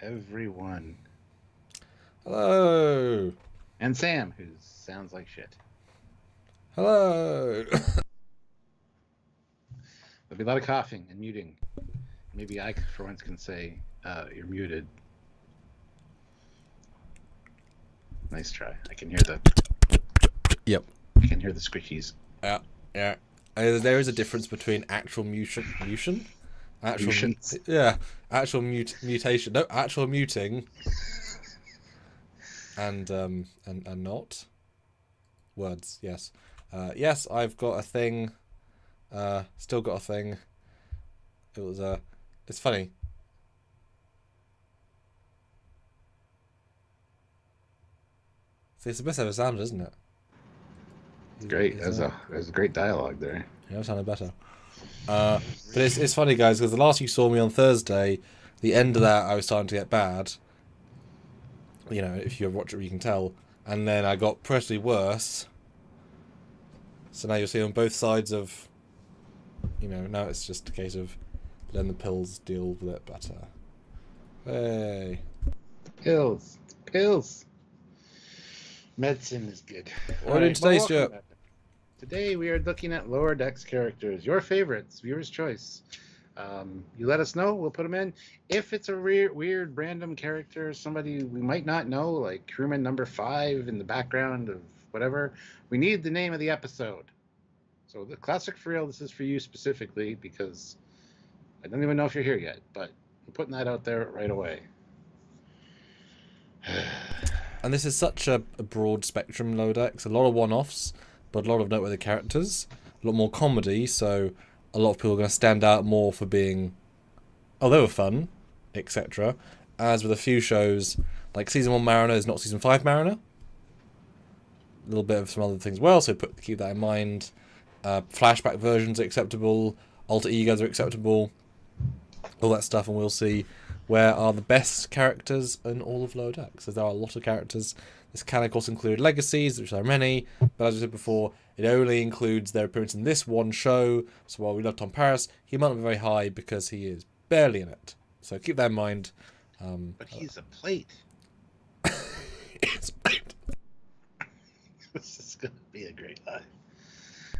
everyone. Hello. And Sam, who sounds like shit. Hello. There'll be a lot of coughing and muting. Maybe I, for once, can say you're muted. Nice try. I can hear the. Yep. I can hear the squishies. Yeah. There is a difference between actual mutation. Actual mutation. No, actual muting. And not words. Yes. Yes, I've got a thing. Still got a thing. It was It's funny. See, it's the best ever sounded, isn't it? Great. There's a great dialogue there. Yeah, it sounded better. But it's funny, guys, because the last you saw me on Thursday, the end of that I was starting to get bad. You know, if you watch it, you can tell. And then I got progressively worse. So now you'll see on both sides of. You know, now it's just a case of letting the pills deal with it better. Hey. Pills. Medicine is good. What are we doing today, Stuart? Today we are looking at Lower Decks characters. Your favorites, viewer's choice. You let us know, we'll put them in. If it's a weird random character, somebody we might not know, like crewman number 5 in the background of whatever, we need the name of the episode. So the classic for real, this is for you specifically because I don't even know if you're here yet, but I'm putting that out there right away. And this is such a broad spectrum Lower Decks. A lot of one-offs, but a lot of noteworthy characters. A lot more comedy, so a lot of people are going to stand out more for being, oh, they were fun, etc. As with a few shows, like Season 1 Mariner is not Season 5 Mariner. A little bit of some other things as well, so keep that in mind. Flashback versions are acceptable. Alter egos are acceptable. All that stuff, and we'll see where are the best characters in all of Lower Decks. So there are a lot of characters. This can, of course, include legacies, which are many, but as I said before, it only includes their appearance in this one show. So while we love Tom Paris, he might not be very high because he is barely in it. So keep that in mind. But he's a plate. It's a plate. This is going to be a great live.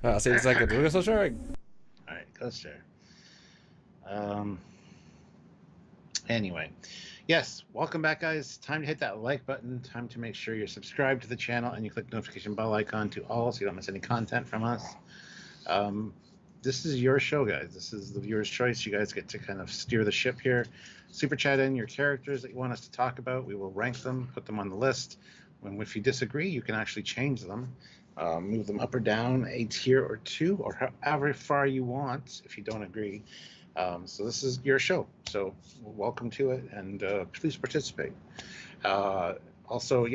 I'll see you in a second. We're going to start sharing. All right, go share. Anyway, yes, welcome back, guys. Time to hit that like button. Time to make sure you're subscribed to the channel and you click the notification bell icon to all so you don't miss any content from us. This is your show, guys. This is the viewer's choice. You guys get to kind of steer the ship here. Super chat in your characters that you want us to talk about. We will rank them, put them on the list. If you disagree, you can actually change them. Move them up or down a tier or two, or however far you want if you don't agree. So this is your show, so welcome to it, and please participate. Also,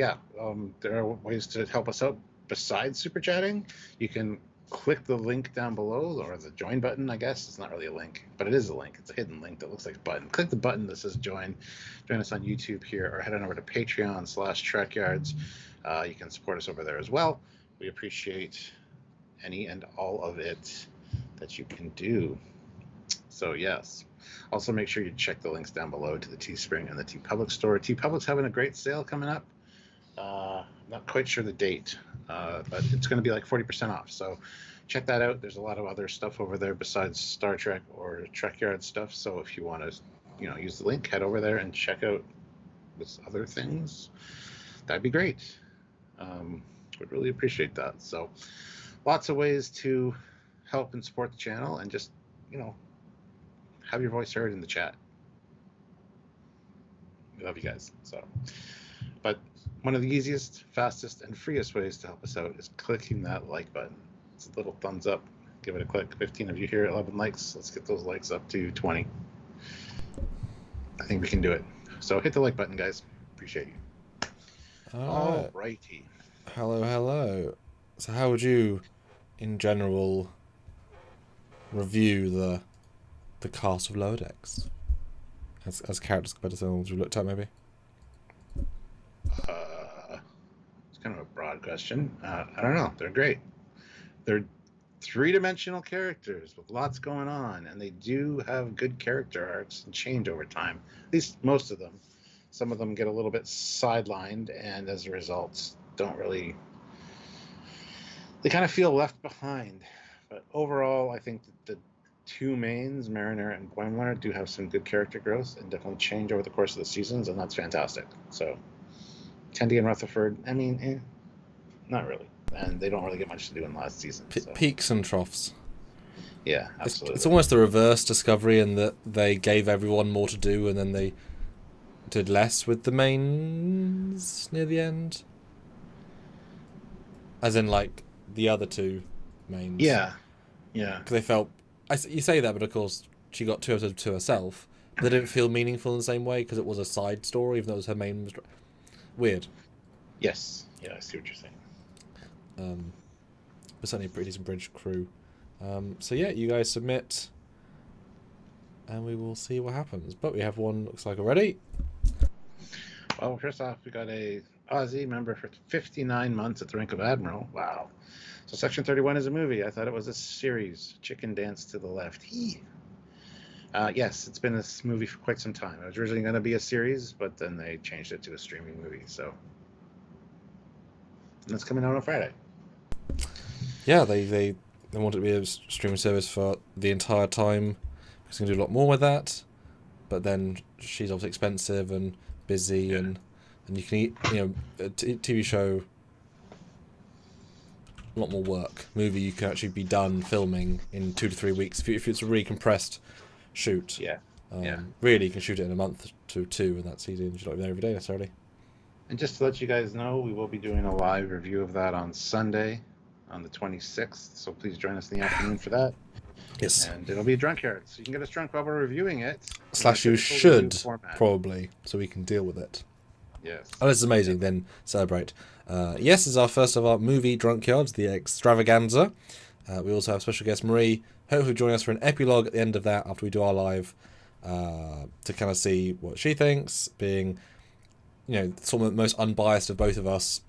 there are ways to help us out besides super chatting. You can click the link down below, or the join button. I guess it's not really a link, but it is a link. It's a hidden link that looks like a button. Click the button that says join us on YouTube here, or head on over to Patreon/Trekyards. You can support us over there as well. We appreciate any and all of it that you can do. So yes, also make sure you check the links down below to the Teespring and the TeePublic store. TeePublic's having a great sale coming up. Not quite sure the date, but it's going to be like 40% off. So check that out. There's a lot of other stuff over there besides Star Trek or Trekyard stuff. So if you want to, use the link, head over there and check out this other things. That'd be great. Would really appreciate that. So lots of ways to help and support the channel and just, have your voice heard in the chat. We love you guys. But one of the easiest, fastest, and freest ways to help us out is clicking that like button. It's a little thumbs up. Give it a click. 15 of you here, 11 likes. Let's get those likes up to 20. I think we can do it. So hit the like button, guys. Appreciate you. All righty. Hello. So how would you, in general, review the cast of Lower Decks as characters compared to some ones we've looked at, maybe? It's kind of a broad question. I don't know. They're great. They're three-dimensional characters with lots going on, and they do have good character arcs and change over time. At least most of them. some of them get a little bit sidelined, and as a result, don't really. They kind of feel left behind. But overall, I think that the two mains, Mariner and Boimler, do have some good character growth and definitely change over the course of the seasons, and that's fantastic. So, Tendi and Rutherford, I mean, not really. And they don't really get much to do in the last season. So. Peaks and troughs. Yeah, absolutely. It's almost the reverse Discovery in that they gave everyone more to do and then they did less with the mains near the end. As in, like, the other two mains. Yeah. Yeah. Because they felt... you say that, but of course, she got 2 episodes to herself. But they didn't feel meaningful in the same way because it was a side story, even though it was her main... Weird. Yes. Yeah, I see what you're saying. But certainly a pretty decent bridge crew. So yeah, you guys submit, and we will see what happens. But we have one, looks like, already. Well, first off, we got a Aussie member for 59 months at the rank of Admiral. Wow. So Section 31 is a movie. I thought it was a series. Chicken Dance to the Left. Yes, it's been this movie for quite some time. It was originally going to be a series, but then they changed it to a streaming movie. So, and it's coming out on Friday. Yeah, they want it to be a streaming service for the entire time. Because they can do a lot more with that. But then she's obviously expensive and busy, and you can eat, a TV show, a lot more work. Movie, you can actually be done filming in 2 to 3 weeks if it's a really compressed shoot. Really, you can shoot it in a month to 2, and that's easy. And you're not even there every day necessarily. And just to let you guys know, we will be doing a live review of that on Sunday, on the 26th. So please join us in the afternoon for that. Yes. And it'll be a drunk yard, so you can get us drunk while we're reviewing it. / you should, probably, so we can deal with it. Yes. Oh, this is amazing. Then celebrate. Yes, this is our first of our movie drunk yards, the extravaganza. We also have special guest Marie. Hopefully join us for an epilogue at the end of that after we do our live, to kind of see what she thinks, being, sort of the most unbiased of both of us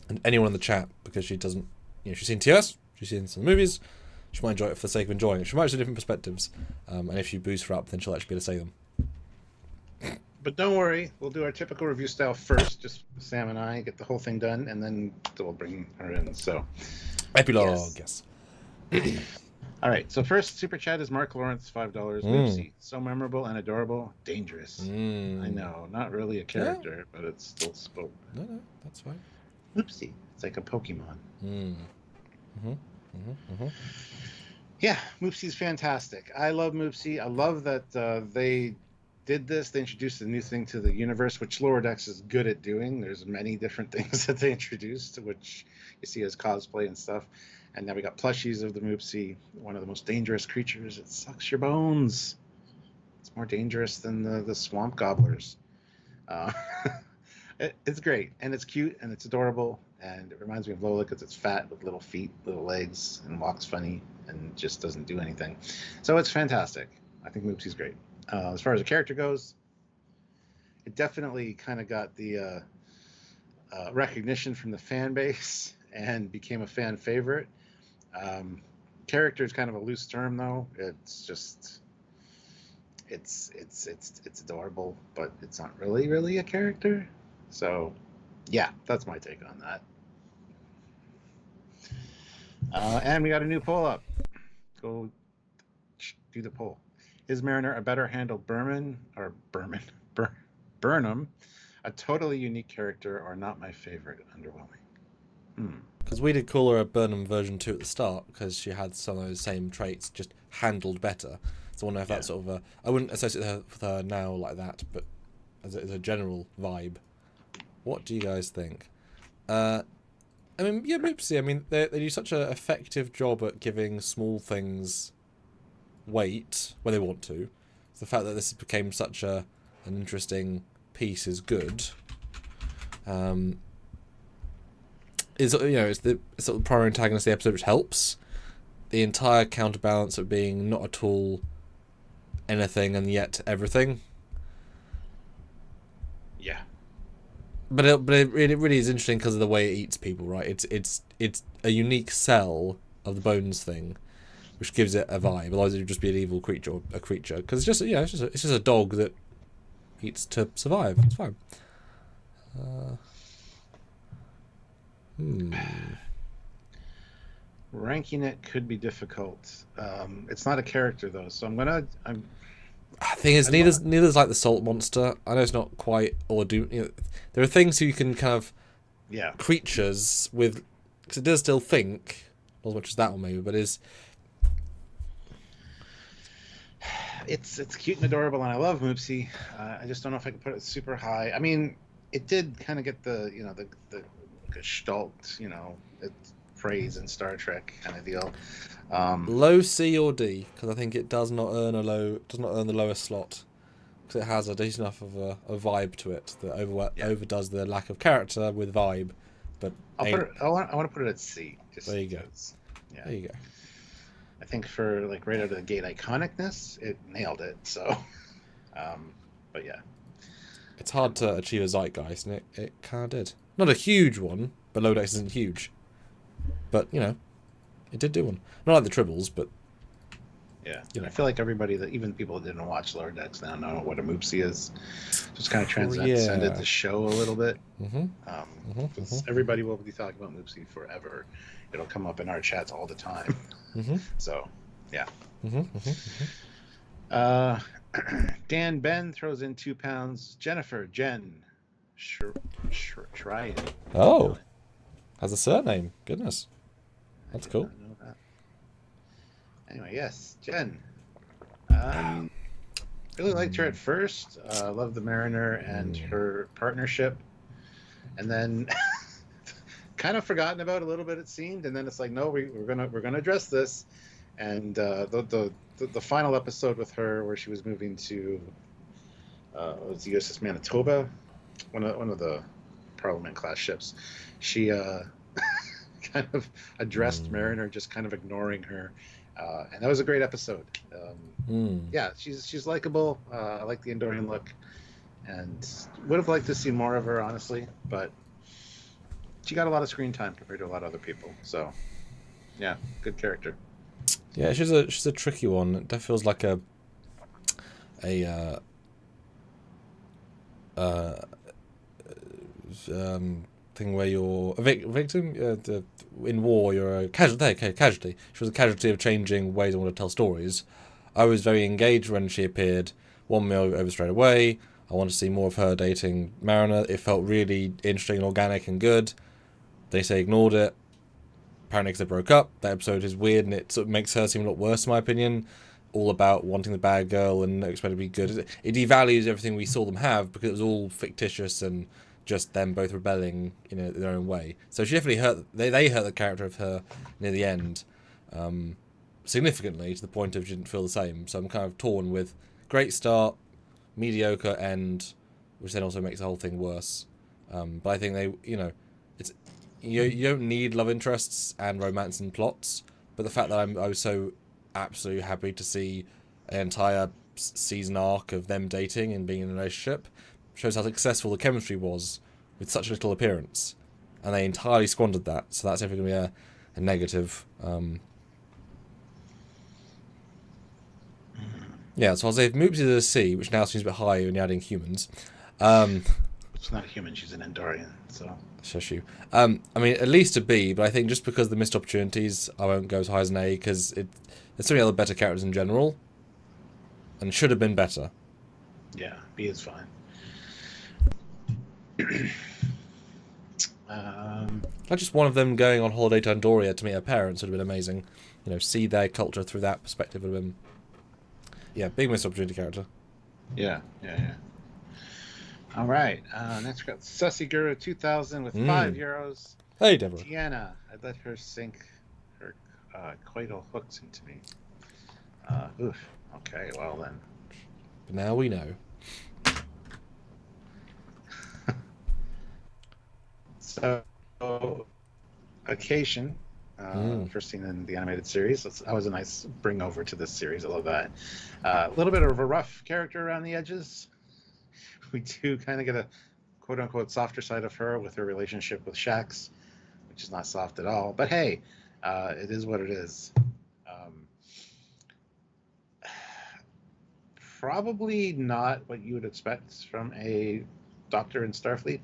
and anyone in the chat, because she doesn't, she's seen TS, she's seen some movies, she might enjoy it for the sake of enjoying it. She might see different perspectives, and if you boost her up, then she'll actually be able to say them. But don't worry, we'll do our typical review style first, just Sam and I get the whole thing done, and then we'll bring her in. So, epilogue, yes. All right, so first super chat is Mark Lawrence, $5. Mopsy, so memorable and adorable, dangerous. I know, not really a character, but it's still spoke. No, that's fine. Mopsy, it's like a Pokemon. Yeah, Mopsy's fantastic. I love Mopsy. I love that they did this. They introduced a new thing to the universe, which Lower Decks is good at doing. There's many different things that they introduced, which you see as cosplay and stuff. And now we got plushies of the Mopsy, one of the most dangerous creatures. It sucks your bones. It's more dangerous than the swamp gobblers. It's great, and it's cute, and it's adorable, and it reminds me of Lola because it's fat with little feet, little legs, and walks funny, and just doesn't do anything. So it's fantastic. I think Mopsy's great. As far as the character goes, it definitely kind of got the recognition from the fan base and became a fan favorite. Character is kind of a loose term, though. It's just, it's adorable, but it's not really a character. So, yeah, that's my take on that. And we got a new poll up. Go do the poll. Is Mariner a better handled Burnham, a totally unique character, or not my favorite? Underwhelming. Because we did call her a Burnham version 2 at the start, because she had some of those same traits, just handled better. So I wonder if that's sort of I wouldn't associate her with her now like that, but as a general vibe. What do you guys think? I mean, yeah, Mopsy, I mean, they do such an effective job at giving small things weight when they want to. The fact that this became such an interesting piece is good. It's the sort of primary antagonist of the episode, which helps. The entire counterbalance of being not at all anything and yet everything. Yeah. But it really is interesting because of the way it eats people, right? It's a unique cell of the bones thing, which gives it a vibe. Otherwise, it would just be an evil creature or a creature. Because it's just a dog that eats to survive. It's fine. Ranking it could be difficult. It's not a character though, so I'm. Thing is, neither's like the salt monster. I know it's not quite or do. You know, there are things you can kind of creatures with, because it does still think, not as much as that one maybe, but is. It's cute and adorable, and I love Mopsy. I just don't know if I can put it super high. I mean, it did kind of get the the gestalt, praise in Star Trek kind of deal. Low C or D, because I think it does not earn the lowest slot, because it has a decent enough of a vibe to it that overdoes the lack of character with vibe. But I want to put it at C. There you go. Yeah. There you go. I think for like right out of the gate iconicness, it nailed it. So, but yeah, it's hard to achieve a zeitgeist, and it kind of did. Not a huge one, but Lower Decks isn't huge. But it did do one. Not like the Tribbles, but yeah. I feel like everybody, that even people that didn't watch Lower Decks now know what a Mopsy is. Just kind of transcended the show a little bit. Everybody will be talking about Mopsy forever. It'll come up in our chats all the time. So, yeah. Dan Ben throws in £2. Jennifer Jen Tryan. Oh, has a surname. Goodness, that's cool. Know that. Anyway, yes, Jen. Really liked her at first. Loved the Mariner and her partnership, and then kind of forgotten about a little bit, it seemed. And then it's like, no, we're gonna address this. And the final episode with her, where she was moving to was the USS Manitoba, one of the Parliament class ships. She kind of addressed Mariner, just kind of ignoring her. And that was a great episode. Yeah, she's likable. I like the Endogan look, and would have liked to see more of her, honestly. But she got a lot of screen time compared to a lot of other people. So, yeah, good character. Yeah, she's a tricky one. It definitely feels like a thing where you're a victim. In war, you're a casualty. Okay, casualty. She was a casualty of changing ways I want to tell stories. I was very engaged when she appeared. Won me over straight away. I wanted to see more of her dating Mariner. It felt really interesting and organic and good. They say ignored it. Apparently because they broke up. That episode is weird, and it sort of makes her seem a lot worse, in my opinion. All about wanting the bad girl and expect to be good. It devalues everything we saw them have, because it was all fictitious and just them both rebelling, in their own way. So she definitely hurt. They hurt the character of her near the end, significantly, to the point of she didn't feel the same. So I'm kind of torn with great start, mediocre end, which then also makes the whole thing worse. But I think it's you don't need love interests and romance and plots. But the fact that I was so absolutely happy to see an entire season arc of them dating and being in a relationship shows how successful the chemistry was with such little appearance, and they entirely squandered that. So that's definitely going to be a negative. Yeah, so I'll say if Mopsy is a C, which now seems a bit high when you're adding humans. She's not a human; she's an Endorian. So shush you. I mean, at least a B, but I think just because of the missed opportunities, I won't go as high as an A, because there's so many other better characters in general, and should have been better. Yeah, B is fine. Like just one of them going on holiday to Andoria to meet her parents would have been amazing. See their culture through that perspective would have been, big missed opportunity character. Yeah. All right, next we got Sussy Guru 2000 with €5. Hey, Deborah. Tiana, I'd let her sink her coital hooks into me. Oof. Okay, well then. But now we know. So, Occasion, first seen in the animated series. That was a nice bring over to this series. I love that. A little bit of a rough character around the edges. We do kind of get a quote-unquote softer side of her with her relationship with Shaxs, which is not soft at all. But hey, it is what it is. probably not what you would expect from a doctor in Starfleet,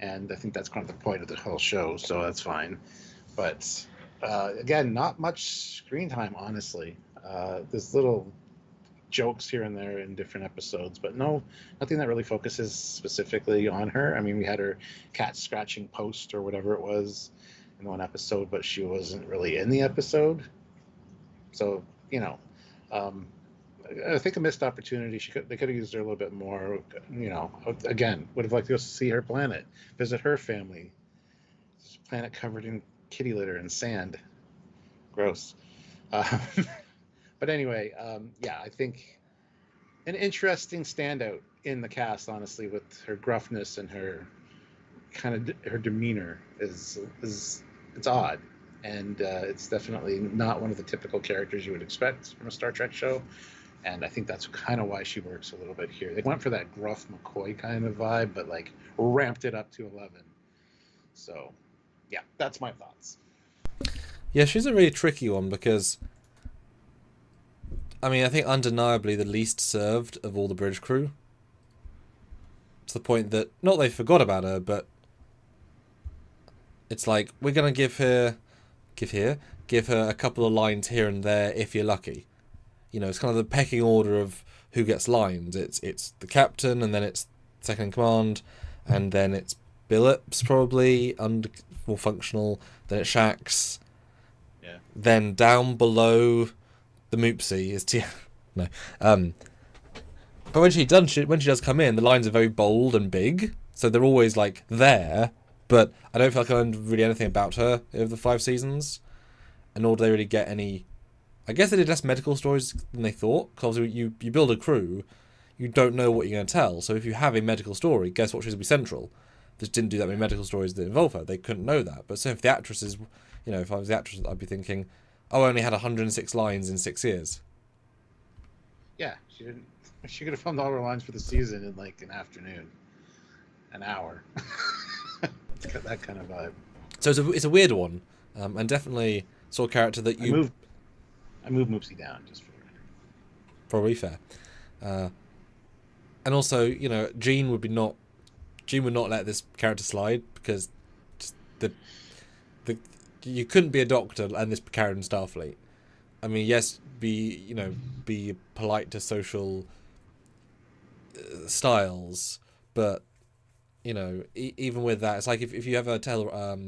and I think that's kind of the point of the whole show, so that's fine. But again, not much screen time, honestly. There's little jokes here and there in different episodes, but nothing that really focuses specifically on her. I mean, we had her cat scratching post or whatever it was in one episode, but she wasn't really in the episode. So, I think a missed opportunity. They could have used her a little bit more. Again, would have liked to go see her planet, visit her family. Planet covered in kitty litter and sand. Gross. But anyway, I think an interesting standout in the cast, honestly, with her gruffness and her her demeanor is it's odd, and it's definitely not one of the typical characters you would expect from a Star Trek show. And I think that's kind of why she works a little bit here. They went for that gruff McCoy kind of vibe, but like ramped it up to 11. So, yeah, that's my thoughts. Yeah, she's a really tricky one because, I mean, I think undeniably the least served of all the bridge crew. To the point that, not they forgot about her, but it's like, we're going to give her a couple of lines here and there if you're lucky. It's kind of the pecking order of who gets lines. It's the captain, and then it's second in command, and then it's Billups probably, more functional, then it's Shaxs. Yeah. Then down below the Mopsy is no. But when she does come in, the lines are very bold and big, so they're always like there. But I don't feel like I learned really anything about her over the 5 seasons, and nor do they really get any. I guess they did less medical stories than they thought, because you build a crew, you don't know what you're going to tell. So if you have a medical story, guess what she's going to be central. They just didn't do that many medical stories that involve her. They couldn't know that. But so if the actress is, if I was the actress, I'd be thinking, oh, I only had 106 lines in 6 years. Yeah, she didn't. She could have filmed all her lines for the season in like an afternoon, an hour. It's got that kind of vibe. So it's a weird one, and definitely sort of character that you. I moved Mopsy down just for the record. Probably fair. And also, Jean would not let this character slide, because you couldn't be a doctor and this character in Starfleet. I mean, yes, be polite to social styles, but even with that, it's like if you ever tell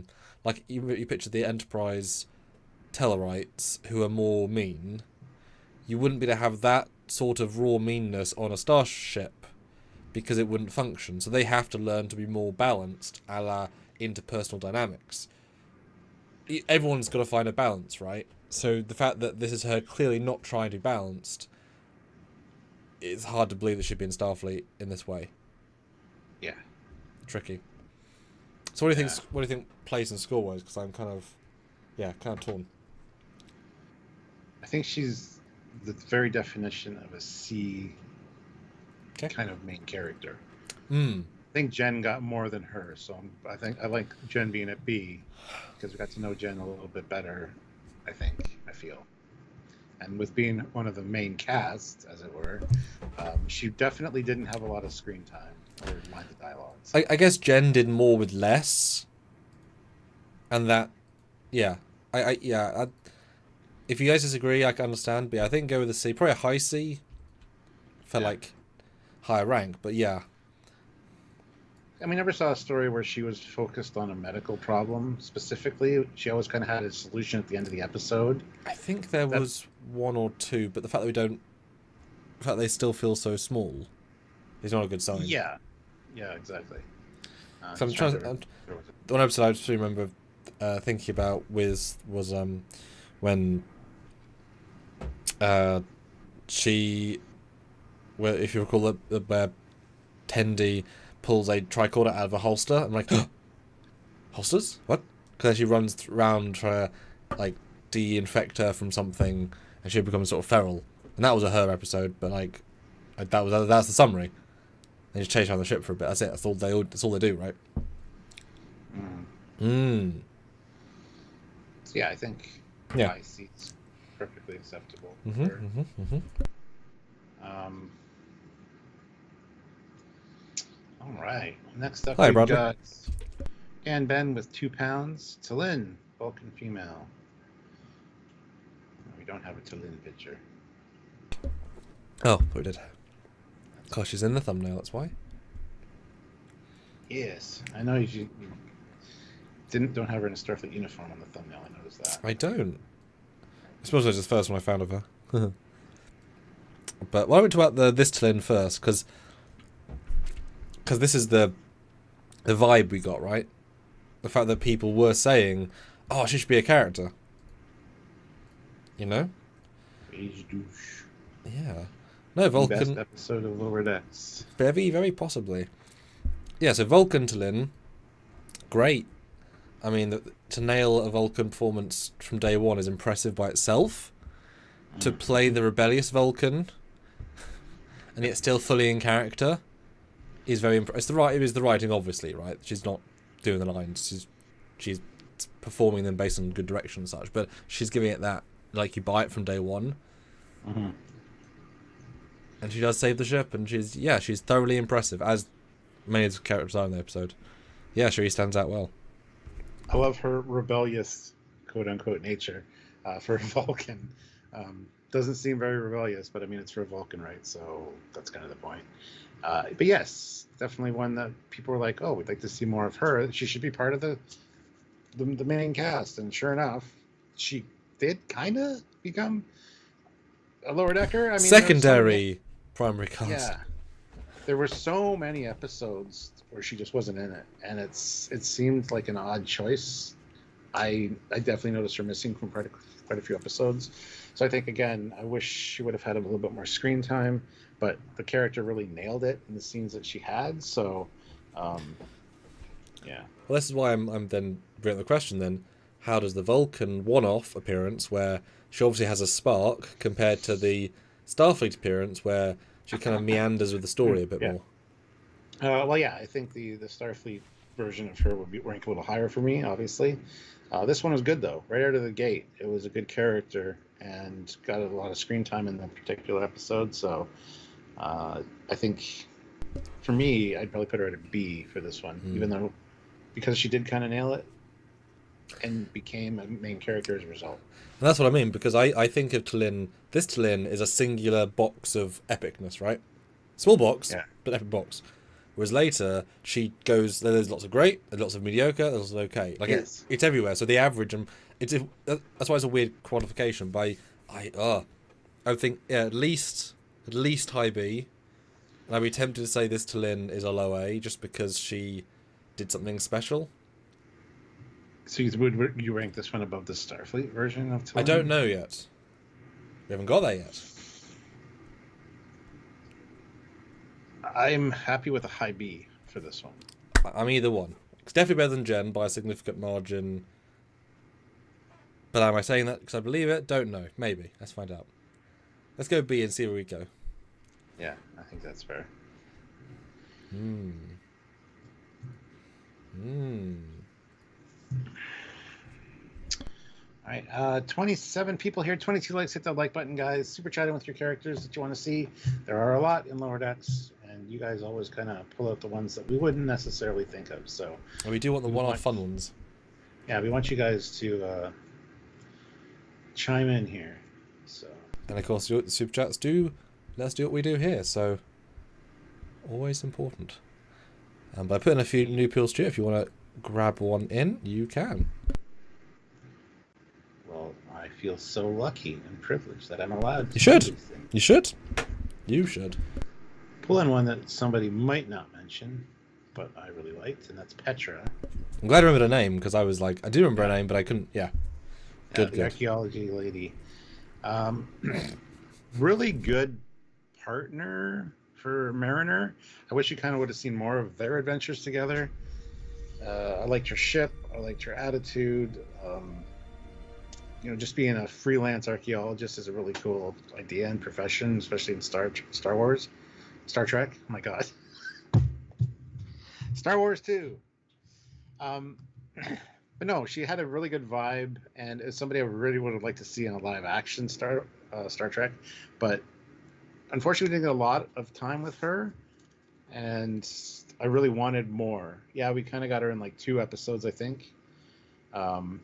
like you picture the Enterprise Tellarites who are more mean, you wouldn't be able to have that sort of raw meanness on a starship, because it wouldn't function. So they have to learn to be more balanced, a la interpersonal dynamics. Everyone's got to find a balance, right? So the fact that this is her clearly not trying to be balanced, it's hard to believe that she'd be in Starfleet in this way. Yeah. Tricky. So what do you think? What do you think place and score wise? Because I'm kind of torn. I think she's the very definition of a C kind of main character. I think Jen got more than her, so I think I like Jen being at B, because we got to know Jen a little bit better. I feel, and with being one of the main cast, as it were, she definitely didn't have a lot of screen time or lines of dialogues. I guess Jen did more with less, and that, if you guys disagree, I can understand, but I think go with a C, probably a high C for like higher rank, but yeah. I mean, I never saw a story where she was focused on a medical problem specifically. She always kind of had a solution at the end of the episode. I think there was one or two, but the fact that they still feel so small is not a good sign. Yeah, exactly. So the one episode I just remember thinking about was when she, well, if you recall, where Tendi pulls a tricorder out of a holster. I'm like, holsters? What? Because she runs around trying to like de-infect her from something, and she becomes sort of feral. And that was a her episode, but like that's the summary. They just chase around the ship for a bit. That's it. That's all they do, right? Yeah, I think high C's perfectly acceptable. All right. Next up, Hi, we've Bradley. got Dan Ben with 2 pounds. Talin, Vulcan female. We don't have a Talin picture. Oh, we did. Gosh, she's in the thumbnail, that's why. Yes, I know you don't have her in a Starfleet uniform on the thumbnail. I noticed that. I don't. I suppose it was the first one I found of her. But why don't we talk about this Talin first? Because this is the vibe we got, right? The fact that people were saying, oh, she should be a character. You know? Beige douche. Yeah. No, Vulcan. Best episode of Lower Decks. Very, very possibly. Yeah, so Vulcan Talin, great. I mean, to nail a Vulcan performance from day one is impressive by itself. To play the rebellious Vulcan, and yet still fully in character, is very impressive. It is the writing, obviously, right? She's not doing the lines. She's performing them based on good direction and such, but she's giving it that, like, you buy it from day one. Mm-hmm. And she does save the ship, and she's thoroughly impressive, as many of the characters are in the episode. Yeah, she stands out well. I love her rebellious, quote-unquote, nature for a Vulcan. Doesn't seem very rebellious, but I mean, it's for a Vulcan, right? So that's kind of the point. But yes, definitely one that people were like, oh, we'd like to see more of her. She should be part of the main cast. And sure enough, she did kind of become a lower decker. I mean, secondary primary cast. Yeah, there were so many episodes where she just wasn't in it, and it seemed like an odd choice. I definitely noticed her missing from quite a few episodes. So I think, again, I wish she would have had a little bit more screen time, but the character really nailed it in the scenes that she had. So, yeah. Well, this is why I'm then bringing up the question then. How does the Vulcan one-off appearance, where she obviously has a spark, compared to the Starfleet appearance, where she kind of meanders with the story a bit more? Well, yeah, I think the Starfleet version of her would rank a little higher for me, obviously. This one was good, though. Right out of the gate, it was a good character and got a lot of screen time in that particular episode. So I think, for me, I'd probably put her at a B for this one, even though, because she did kind of nail it and became a main character as a result. And that's what I mean, because I think of Talin, this Talin is a singular box of epicness, right? Small box, but epic box. Whereas later, she goes, there's lots of great, there's lots of mediocre, there's lots of okay. Like, yes. It's everywhere. So the average, and that's why it's a weird quantification. But I think, yeah, at least high B. And I'd be tempted to say this Talin is a low A, just because she did something special. So would you rank this one above the Starfleet version of Talin? I don't know yet. We haven't got there yet. I'm happy with a high B for this one. I'm either one. It's definitely better than Jen by a significant margin. But am I saying that because I believe it? Don't know. Maybe. Let's find out. Let's go B and see where we go. Yeah, I think that's fair. All right, 27 people here, 22 likes. Hit that like button, guys. Super chatting with your characters that you want to see. There are a lot in Lower Decks, and you guys always kind of pull out the ones that we wouldn't necessarily think of. So and we do want the one-off fun ones. Yeah, we want you guys to chime in here. So, and of course, the super chats do. Let's do what we do here. So always important. And by putting a few new pills to you, if you want to grab one in, you can. Well, I feel so lucky and privileged that I'm allowed to. You should. You should. You should. Pull in one that somebody might not mention, but I really liked, and that's Petra. I'm glad I remembered her name, because I was like, I do remember her name, but I couldn't. Yeah. Good. Archaeology lady. Really good partner for Mariner. I wish you kind of would have seen more of their adventures together. I liked her ship. I liked her attitude. Just being a freelance archaeologist is a really cool idea and profession, especially in Star Wars, Star Trek. Oh my God, Star Wars too. But no, she had a really good vibe, and as somebody I really would have liked to see in a live action Star Trek, but unfortunately we didn't get a lot of time with her. and I really wanted more. Yeah, we kind of got her in like 2 episodes, I think, and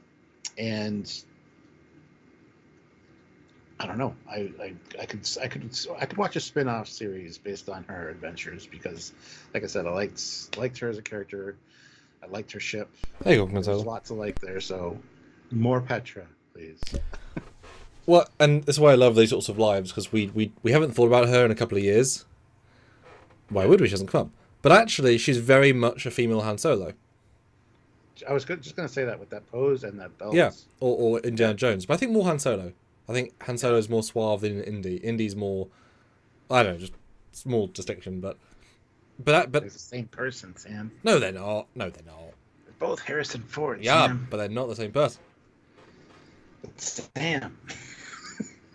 I don't know. I could watch a spin-off series based on her adventures because, like I said, I liked her as a character. I liked her ship. There you go, There's Gonzalo. lots to like there. So more Petra, please. Well, and that's why I love these sorts of lives, because we haven't thought about her in a couple of years. Why would we? She hasn't come up. But actually, she's very much a female Han Solo. I was just going to say that with that pose and that belt. Yeah, or Indiana Jones. But I think more Han Solo. I think Han Solo is more suave than Indy. Indy's more, I don't know, just small distinction. But they're the same person, Sam. No, they're not. No, they're not. They're both Harrison Ford. Yeah, Sam. but they're not the same person. But Sam.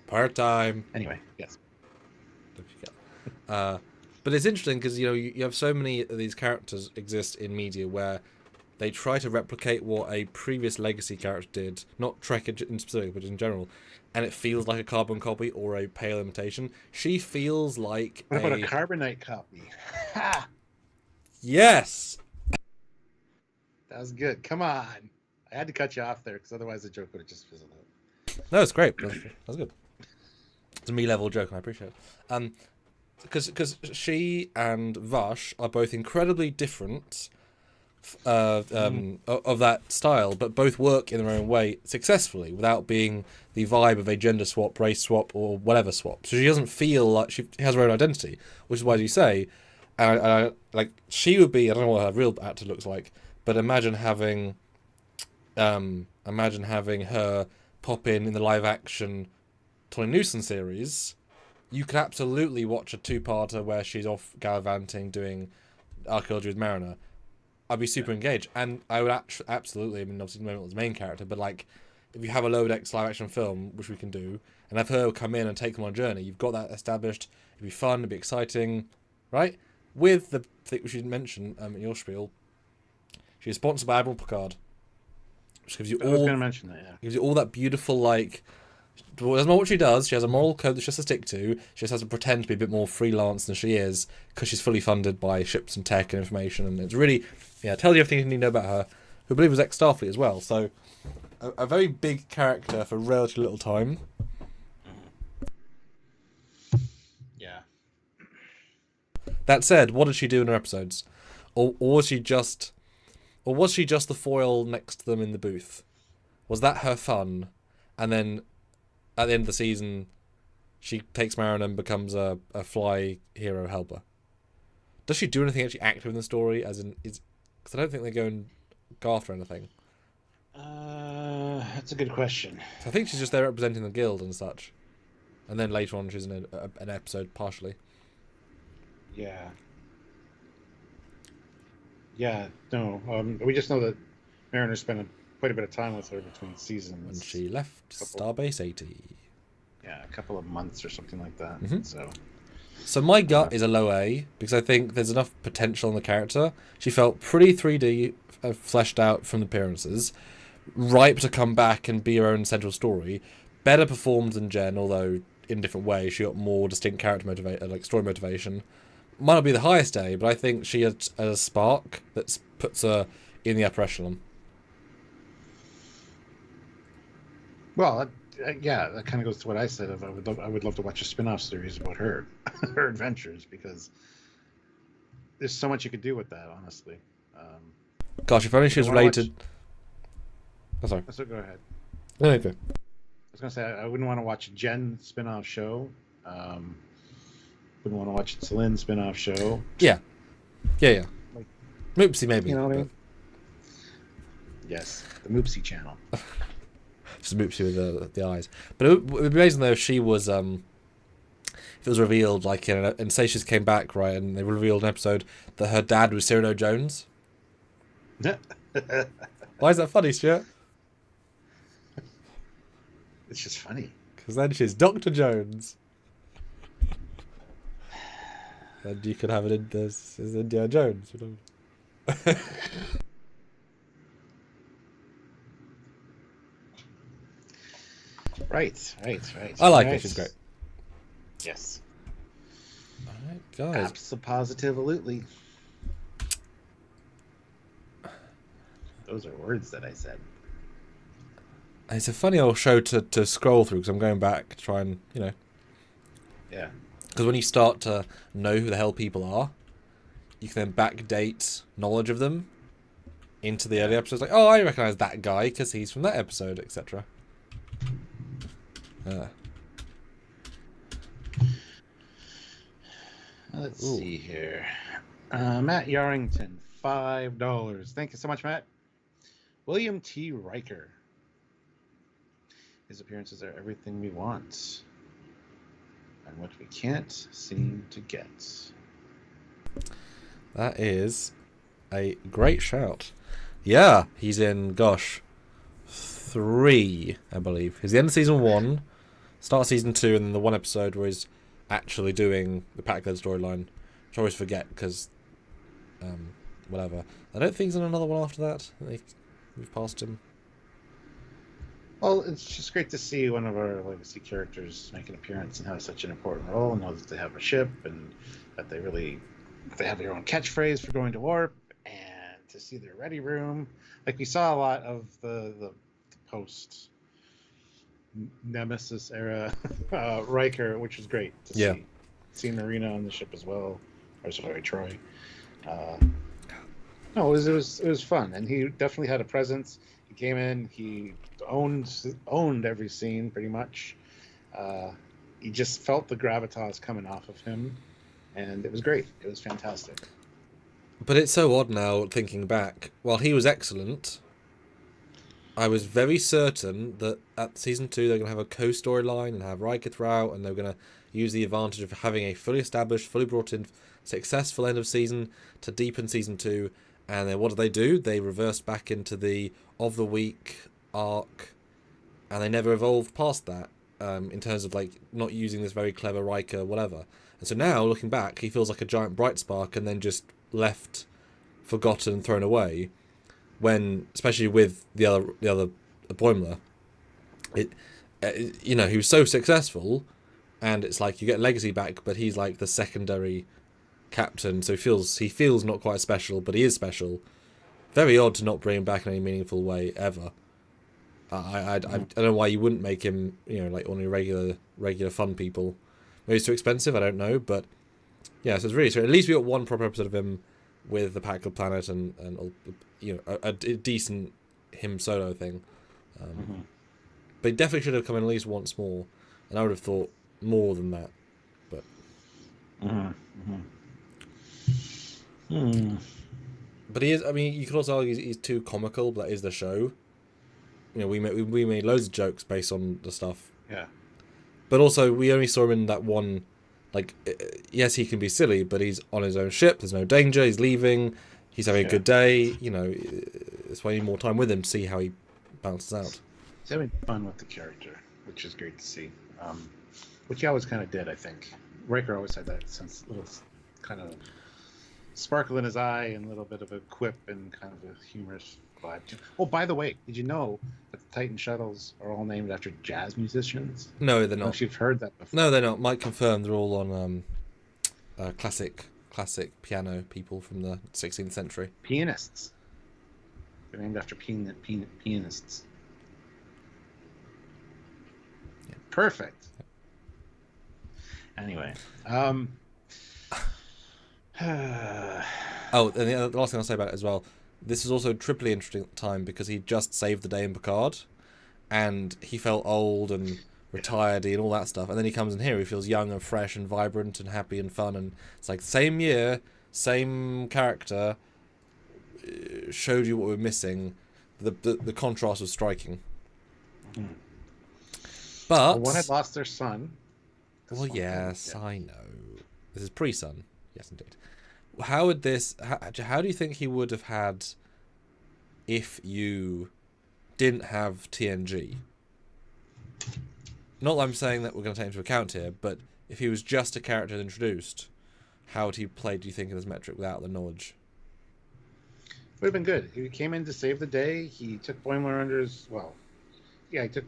Part time. Anyway, yes. But it's interesting because you have so many of these characters exist in media where they try to replicate what a previous legacy character did, not Trek in specific, but in general, and it feels like a carbon copy or a pale imitation. She feels like what about a carbonite copy? Ha! Yes! That was good. Come on. I had to cut you off there because otherwise the joke would have just fizzled out. No, it's great. That was good. It's a me-level joke, and I appreciate it. Because she and Vash are both incredibly different of that style, but both work in their own way successfully without being the vibe of a gender swap, race swap, or whatever swap. So she doesn't feel like she has her own identity, which is why, as you say, and I like she would be. I don't know what her real actor looks like, but imagine having her pop in the live action Tony Newson series. You could absolutely watch a 2-parter where she's off gallivanting, doing archaeology with Mariner. I'd be super engaged, and I would absolutely. I mean, obviously, not the main character, but like, if you have a Lower Decks live action film, which we can do, and have her come in and take them on a journey, you've got that established. It'd be fun. It'd be exciting, right? With the thing which you didn't mention in your spiel, she's sponsored by Admiral Picard, which gives you all. I was going to mention that. Yeah. Gives you all that beautiful like. Well, that's not what she does. She has a moral code that she has to stick to. She just has to pretend to be a bit more freelance than she is because she's fully funded by ships and tech and information. And it's really, tells you everything you need to know about her, who I believe was ex-Starfleet as well. So, a very big character for relatively little time. Yeah. That said, what did she do in her episodes? Or was she just the foil next to them in the booth? Was that her fun? And then at the end of the season, she takes Mariner and becomes a fly hero helper. Does she do anything actually active in the story? Because I don't think they go after anything. That's a good question. So I think she's just there representing the guild and such. And then later on, she's in an episode partially. Yeah. Yeah, no. We just know that Mariner spent quite a bit of time with her between seasons. When she left Starbase 80. Yeah, a couple of months or something like that. Mm-hmm. So my gut is a low A, because I think there's enough potential in the character. She felt pretty 3D, fleshed out from the appearances, ripe to come back and be her own central story. Better performed than Jen, although in different ways. She got more distinct character story motivation. Might not be the highest A, but I think she has a spark that puts her in the upper echelon. Well, yeah, that kind of goes to what I said. I would love to watch a spin-off series about her, her adventures, because there's so much you could do with that, honestly. Gosh, if only she was related. Oh, sorry. So go ahead. No, okay. I was gonna say I wouldn't want to watch a Jen spin-off show. Wouldn't want to watch a Celine spin-off show. Yeah. Like, Mopsy, maybe. You know what I mean? Yes, the Mopsy channel. Just Mopsy with the eyes. But it would be amazing though if she was, if it was revealed, like, and say she came back, right, and they revealed an episode that her dad was Cyrano Jones. Why is that funny, Stuart? It's just funny. Because then she's Dr. Jones. And you could have it in this is Indiana Jones. You know? Right. I like her. She's great. Yes. Right, guys. Absolutely. Those are words that I said. It's a funny old show to scroll through because I'm going back to try and, Yeah. Because when you start to know who the hell people are, you can then backdate knowledge of them into the early episodes. Like, oh, I recognise that guy because he's from that episode, etc. Let's see here. Matt Yarrington, $5. Thank you so much, Matt. William T. Riker. His appearances are everything we want and what we can't seem to get. That is a great shout. Yeah, he's in, 3, I believe. He's the end of season 1, start of season 2, and then the one episode where he's actually doing the Pack-led storyline, which I always forget because, whatever. I don't think he's in another one after that. I think we've passed him. Well, it's just great to see one of our legacy characters make an appearance and have such an important role, and know that they have a ship and that they have their own catchphrase for going to warp, and to see their ready room. Like, we saw a lot of the post Nemesis era Riker, which was great to see. Seeing Marina on the ship as well, or sorry, Troy. No, it was fun, and he definitely had a presence. He came in, he owned every scene pretty much. You just felt the gravitas coming off of him, and it was great. It was fantastic. But it's so odd now, thinking back. While he was excellent, I was very certain that at season 2 they're going to have a co-storyline and have Riker throughout, and they're going to use the advantage of having a fully established, fully brought in, successful end of season to deepen season 2. And then what do? They reversed back into the of the week arc, and they never evolved past that in terms of like not using this very clever Riker, whatever. And so now looking back, he feels like a giant bright spark, and then just left, forgotten, thrown away. When, especially with the other Boimler, he was so successful, and it's like you get legacy back, but he's like the secondary captain, so he feels not quite special, but he is special. Very odd to not bring him back in any meaningful way ever. I don't know why you wouldn't make him, like only regular fun people. Maybe it's too expensive, I don't know, but yeah, so it's really strange. At least we got one proper episode of him with the Pack-led planet and a decent him solo thing. But he definitely should have come in at least once more, and I would have thought more than that. But but he is. I mean, you could also argue he's too comical, but that is the show. We made loads of jokes based on the stuff. Yeah. But also, we only saw him in that one. Like, yes, he can be silly, but he's on his own ship. There's no danger. He's leaving. He's having a good day. That's why you need more time with him to see how he bounces out. He's having fun with the character, which is great to see. Which he always kind of did, I think. Riker always had that little kind of sparkle in his eye and a little bit of a quip and kind of a humorous vibe too. Oh, by the way, did you know that the Titan shuttles are all named after jazz musicians? No, they're not. I don't know if you've heard that before. No, they're not. Mike confirmed they're all on classic piano people from the 16th century. Pianists. They're named after pianists. Yeah. Perfect. Anyway. Oh, and the last thing I'll say about it as well, this is also a triply interesting time because he just saved the day in Picard, and he felt old and retired and all that stuff, and then he comes in here, he feels young and fresh and vibrant and happy and fun, and it's like same year, same character, showed you what we're missing. The contrast was striking. But one had lost their son. Well, yes, I know. This is pre-son. Yes, indeed. How would this? How do you think he would have had if you didn't have TNG? Not that I'm saying that we're going to take into account here, but if he was just a character introduced, how would he play, do you think, in this metric without the knowledge? Would have been good. He came in to save the day. He took Boimler under his... he took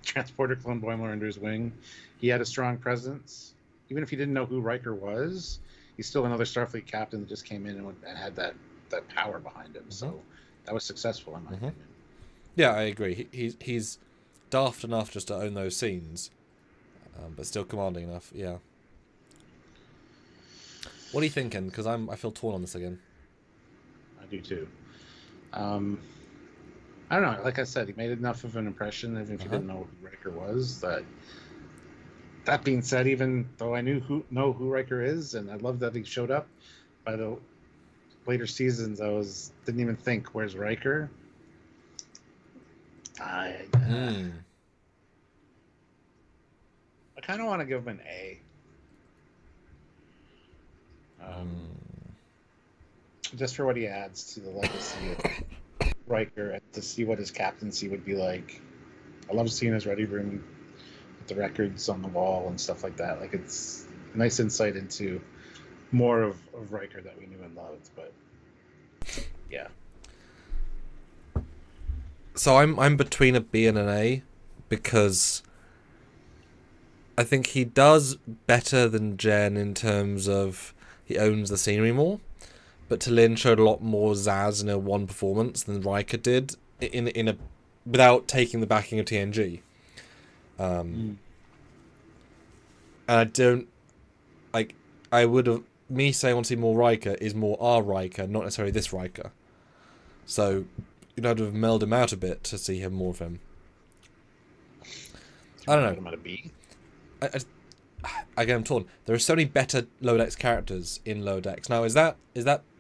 Transporter Clone Boimler under his wing. He had a strong presence. even if you didn't know who Riker was, he's still another Starfleet captain that just came in and had that power behind him. So that was successful in my opinion. Yeah, I agree. He's daft enough just to own those scenes, but still commanding enough. Yeah. What are you thinking? Because I feel torn on this again. I do too. I don't know. Like I said, he made enough of an impression, even if you didn't know who Riker was. That being said, even though I know who Riker is, and I love that he showed up, by the later seasons, I didn't even think, where's Riker? I kind of want to give him an A. Just for what he adds to the legacy of Riker, and to see what his captaincy would be like. I love seeing his ready room with the records on the wall and stuff like that. Like, it's a nice insight into more of Riker that we knew and loved. But yeah. So I'm between a B and an A, because I think he does better than Jen in terms of he owns the scenery more, but T'Lyn showed a lot more zazz in a one performance than Riker did in a without taking the backing of TNG. And I don't like. I would have me saying I want to see more Riker is more our Riker, not necessarily this Riker. So you'd have to have melded him out a bit to see him more of him. I don't know. Him at a B? Again, I'm torn. There are so many better Lower Decks characters in Lower Decks. Now, is that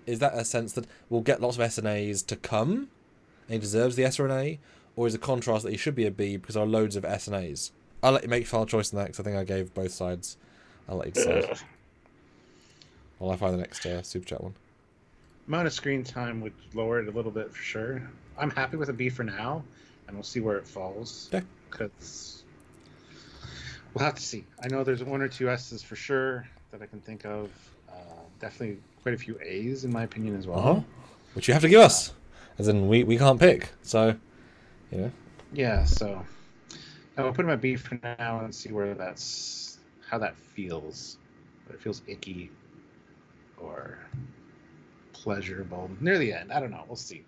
a sense that we'll get lots of SNAs to come, and he deserves the S or an A, or is a contrast that he should be a B because there are loads of SNAs? I'll let you make final choice on that, because I think I gave both sides. I'll let you decide. While I find the next super chat one. Amount of screen time would lower it a little bit for sure. I'm happy with a B for now, and we'll see where it falls. Yeah. Because we'll have to see. I know there's one or two S's for sure that I can think of. Definitely quite a few A's in my opinion as well. Which you have to give us, as in we can't pick. So, you know. Yeah. So I'll put him at B for now and see where how that feels. Whether it feels icky or pleasurable near the end. I don't know. We'll see.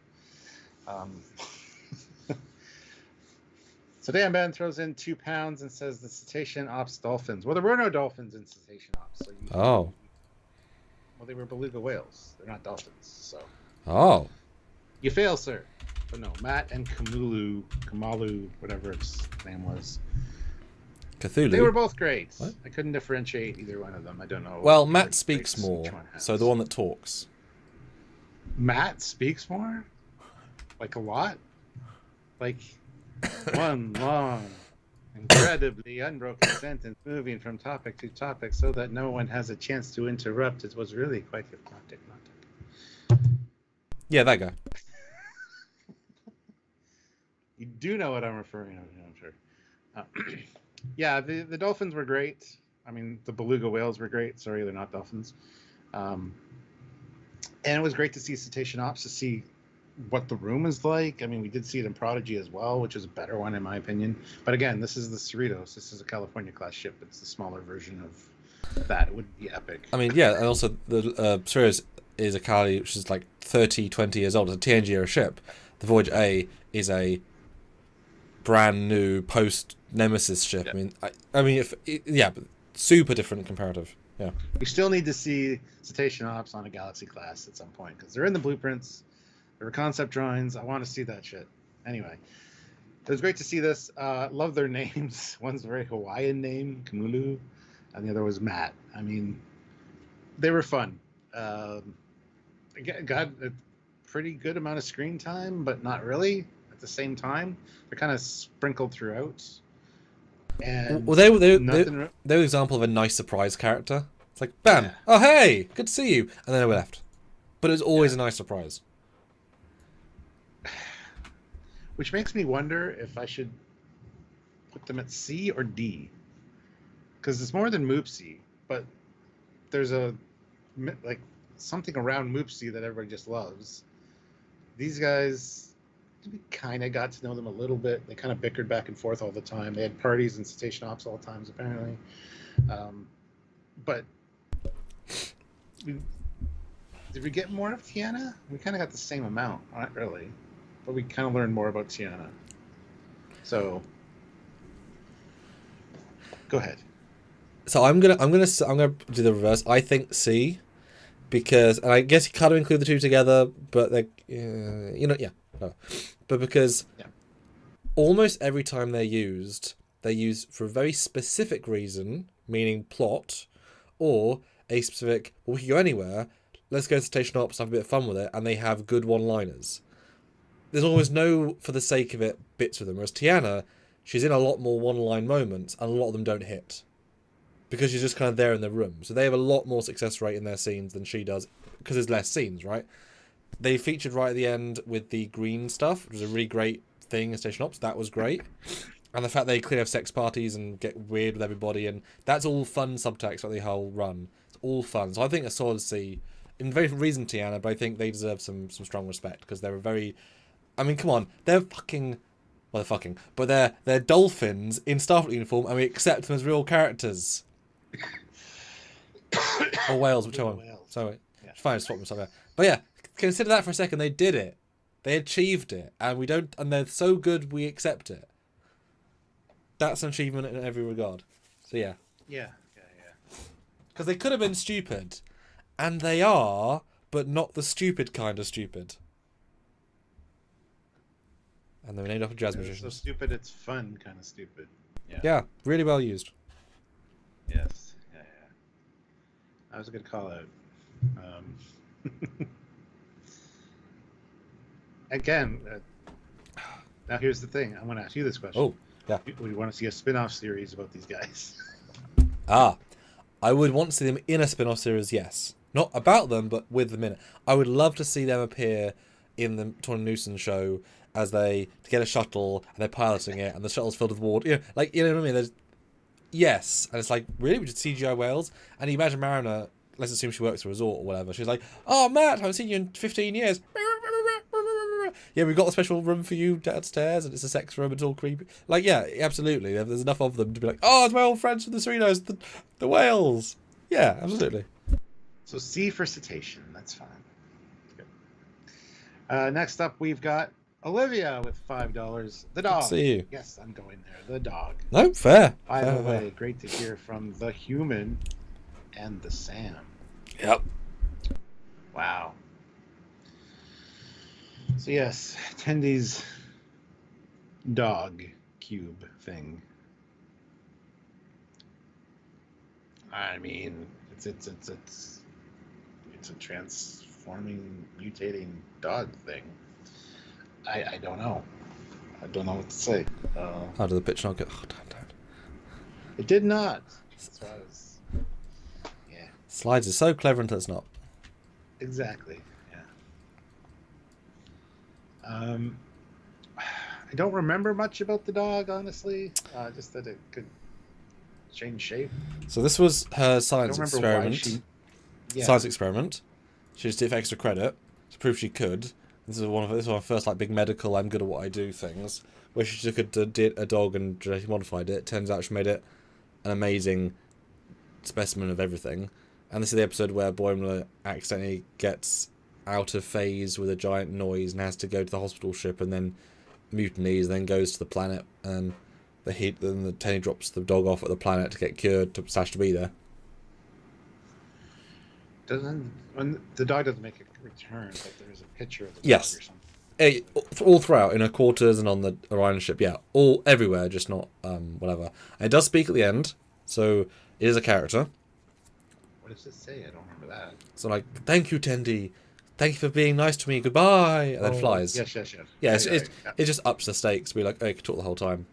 So Dan Ben throws in £2 and says the Cetacean Ops dolphins. Well, there were no dolphins in Cetacean Ops. So well, they were beluga whales. They're not dolphins. So. You fail, sir. But no, Matt and Kamalu, whatever its name was. Cthulhu. They were both great. What? I couldn't differentiate either one of them. I don't know. Well, Matt speaks more, so the one that talks. Matt speaks more? Like a lot? Like one long, incredibly unbroken sentence moving from topic to topic so that no one has a chance to interrupt. It was really quite hypnotic. Yeah, that guy. You do know what I'm referring to, I'm sure. Yeah, the dolphins were great. I mean, the beluga whales were great. Sorry, they're not dolphins. And it was great to see Cetacean Ops, to see what the room is like. I mean, we did see it in Prodigy as well, which is a better one in my opinion. But again, this is the Cerritos. This is a California class ship. It's the smaller version of that. It would be epic. I mean, yeah, and also the Cerritos is a Cali which is like 20 years old. It's a TNG era ship. The Voyage A is a brand new post Nemesis ship. Yeah. I mean, but super different comparative. Yeah. We still need to see Cetacean Ops on a Galaxy class at some point, because they're in the blueprints. There were concept drawings. I want to see that shit. Anyway, it was great to see this. Love their names. One's a very Hawaiian name, Kamulu, and the other was Matt. I mean, they were fun. Got a pretty good amount of screen time, but not really at the same time. They're kind of sprinkled throughout. And well, they were an example of a nice surprise character. It's like, bam, yeah. Oh hey, good to see you, and then they were left. But it was always a nice surprise. Which makes me wonder if I should put them at C or D, because it's more than Mopsy, but there's something around Mopsy that everybody just loves. These guys, we kind of got to know them a little bit. They kind of bickered back and forth all the time. They had parties and Cetacean Ops all the times, apparently. but did we get more of Tiana? We kind of got the same amount, not really, but we kind of learned more about Tiana. So, go ahead. So I'm gonna do the reverse. I think C, because, and I guess you kind of include the two together, but like no. But because almost every time they're used for a very specific reason, meaning plot, or a specific, well, we can go anywhere. Let's go to Cetacean Ops, have a bit of fun with it, and they have good one-liners. There's always no, for the sake of it, bits with them. Whereas Tiana, she's in a lot more one-line moments, and a lot of them don't hit. Because she's just kind of there in the room. So they have a lot more success rate in their scenes than she does, because there's less scenes, right? They featured right at the end with the green stuff, which was a really great thing in Station Ops. That was great. And the fact they clearly have sex parties and get weird with everybody, and that's all fun subtext like the whole run. It's all fun. So I think a solid C, in very different reason, Tiana, but I think they deserve some strong respect, because they're a very... I mean, come on, they're fucking... Well, they're fucking... But they're dolphins in Starfleet uniform, and we accept them as real characters. Or whales, whichever one. Sorry. Yeah. Fine, swap myself out. But yeah, consider that for a second. They did it. They achieved it. And we don't... And they're so good, we accept it. That's an achievement in every regard. So yeah. Yeah. Because they could have been stupid. And they are, but not the stupid kind of stupid. And they were named after jazz musicians. So stupid, it's fun kind of stupid. Yeah, really well used. Yes. Yeah. That was a good call out. Again, now here's the thing. I'm going to ask you this question. Oh, yeah. We want to see a spin-off series about these guys. I would want to see them in a spin-off series, yes. Not about them, but with them in it. I would love to see them appear in the Torn Newson show as they get a shuttle and they're piloting it and the shuttle's filled with water. You know what I mean? Yes. And it's like, really? We did CGI whales? And you imagine Mariner, let's assume she works at a resort or whatever. She's like, oh, Matt, I haven't seen you in 15 years. Yeah, we've got a special room for you downstairs, and it's a sex room, it's all creepy. Like, yeah, absolutely. There's enough of them to be like, oh, it's my old friends from the Serenos, the whales. Yeah, absolutely. So C for Cetacean, that's fine. Good. Next up, we've got Olivia with $5. The dog. See you. Yes, I'm going there. The dog. No, fair. By the way, great to hear from the human and the Sam. Yep. Wow. So yes, Tendi's dog cube thing. I mean, it's a transforming, mutating dog thing. I don't know. I don't know what to say. How did the pitch not get? Oh, damn. It did not. So yeah. Slides are so clever until it's not. Exactly. I don't remember much about the dog, honestly. Just that it could change shape. So this was her science experiment. Yeah. Science experiment. She just did extra credit to prove she could. This is one of her first like big medical I'm good at what I do things, where she took a dog and genetically modified it. Turns out she made it an amazing specimen of everything. And this is the episode where Boimler accidentally gets out of phase with a giant noise and has to go to the hospital ship and then mutinies, then goes to the planet, and the Tendi drops the dog off at the planet to get cured to be there. When the dog doesn't make a return, but there's a picture of the dog or something. All throughout, in her quarters and on the Orion ship, yeah, all everywhere, just not whatever. And it does speak at the end, so it is a character. What does it say? I don't remember that. So like, thank you, Tendi. Thank you for being nice to me. Goodbye. And then flies. Yes. Yeah, it just ups the stakes. Be like, oh, you can talk the whole time.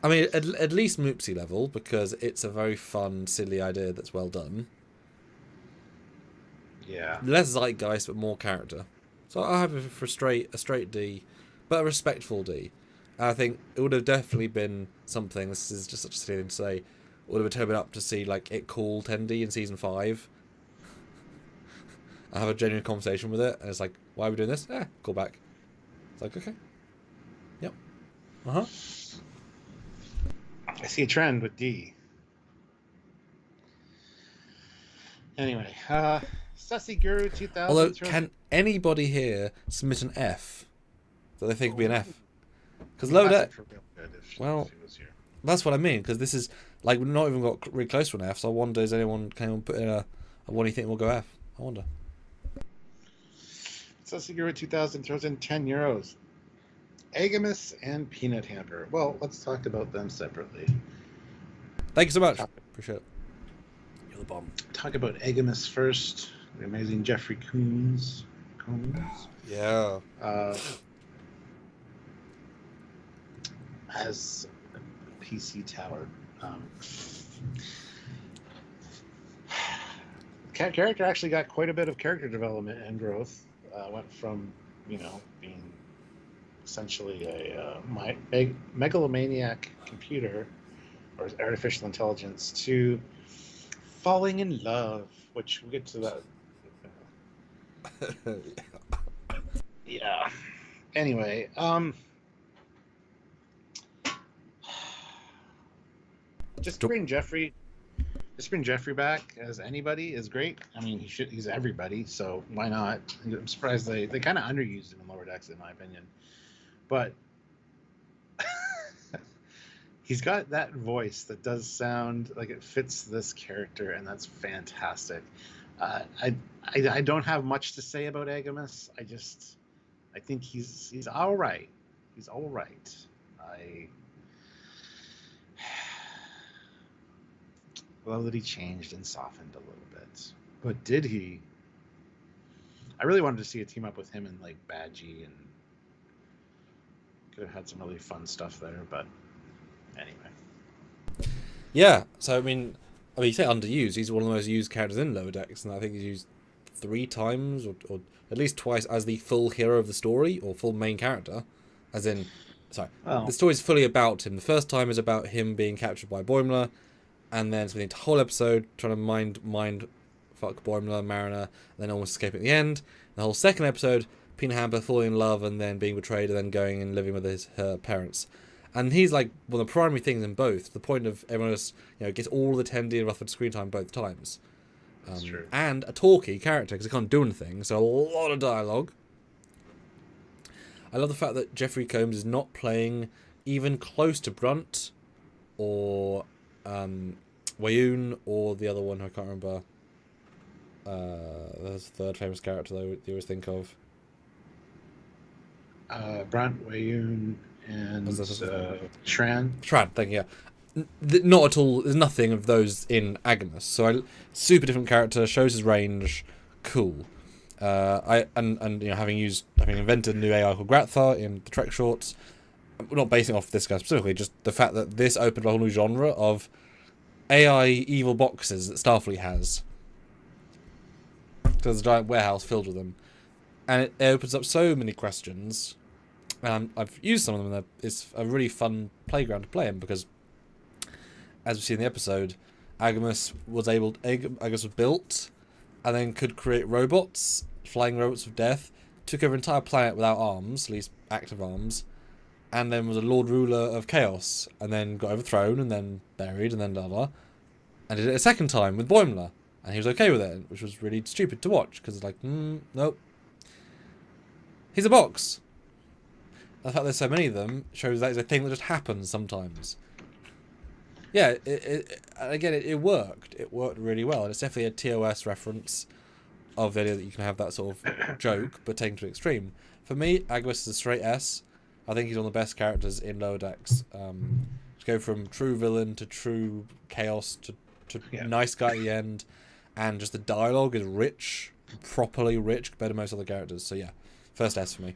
I mean, at least Mopsy level, because it's a very fun, silly idea that's well done. Yeah. Less zeitgeist, but more character. So I have it for a straight D, but a respectful D. And I think it would have definitely been something. This is just such a silly thing to say. Would have turned up to see like it call Tendi in season 5. I have a genuine conversation with it, and it's like, why are we doing this? Call back. It's like, okay. Yep. I see a trend with D. Anyway, Sussy Guru 2000. Although, can anybody here submit an F that they think would be an F? Because Lower Deck. Well, that's what I mean. Because this is like we've not even got really close to an F. So I wonder, can anyone put in a what do you think will go F? I wonder. Sussy Guru 2000 throws in €10. AGIMUS and Peanut Hamper. Well, let's talk about them separately. Thank you so much. Appreciate it. You're the bomb. Talk about AGIMUS first. The amazing Jeffrey Combs. Yeah. As a PC tower. Character actually got quite a bit of character development and growth. Went from, being essentially a megalomaniac computer or artificial intelligence to falling in love, which we'll get to that. Yeah. Anyway, just bring Jeffrey back as anybody is great. I mean, he's everybody, so why not? I'm surprised they kind of underused him in Lower Decks, in my opinion. But he's got that voice that does sound like it fits this character, and that's fantastic. I don't have much to say about AGIMUS. I think he's all right. He's all right. I love that he changed and softened a little bit. But did he? I really wanted to see a team up with him and like Badgey, and could have had some really fun stuff there. But anyway. Yeah. So I mean, you say underused. He's one of the most used characters in Lower Decks, and I think he's used 3 times or at least twice as the full hero of the story or full main character. As in, the story is fully about him. The first time is about him being captured by Boimler, and then spending the whole episode trying to mind fuck Boimler, Mariner, and then almost escaping at the end. The whole second episode, Peanut Hamper falling in love and then being betrayed and then going and living with her parents. And he's like one of the primary things in both. The point of everyone just gets all the Tendi and Rutherford screen time both times. That's true. And a talky character because he can't do anything, so a lot of dialogue. I love the fact that Jeffrey Combs is not playing even close to Brunt or Wayoon or the other one who I can't remember. There's a third famous character though you always think of. Brunt, Wayoon, and Tran. Tran, thank you. Yeah. Not at all. There's nothing of those in AGIMUS. So super different character, shows his range, cool. Having invented a new AI called Gratthar in the Trek shorts, we're not basing it off this guy specifically, just the fact that this opened a whole new genre of AI evil boxes that Starfleet has. There's a giant warehouse filled with them, and it opens up so many questions. And I've used some of them, and it's a really fun playground to play in because, as we see in the episode, AGIMUS was built, and then could create robots, flying robots of death, took over an entire planet without arms, at least active arms, and then was a Lord Ruler of Chaos, and then got overthrown, and then buried, and then blah, and did it a second time with Boimler, and he was okay with it, which was really stupid to watch, because it's like, nope. He's a box. The fact there's so many of them shows that it's a thing that just happens sometimes. Yeah, it worked. It worked really well, and it's definitely a TOS reference of the idea that you can have that sort of joke, but taken to an extreme. For me, AGIMUS is a straight S. I think he's one of the best characters in Lower Decks. To go from true villain to true chaos to nice guy at the end, and just the dialogue is rich, properly rich, compared to most other characters. So yeah, first S for me.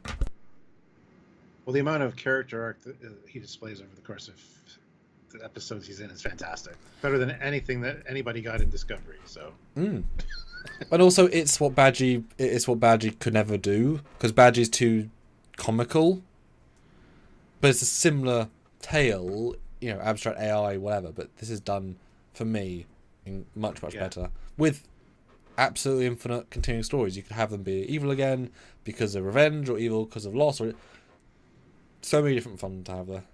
Well, the amount of character arc that he displays over the course of the episodes he's in is fantastic. Better than anything that anybody got in Discovery. So. But also, it's what Badgey could never do, because Badgey's too comical. But it's a similar tale, abstract AI, whatever. But this is done for me much better with absolutely infinite continuing stories. You could have them be evil again because of revenge, or evil because of loss, or so many different fun to have there.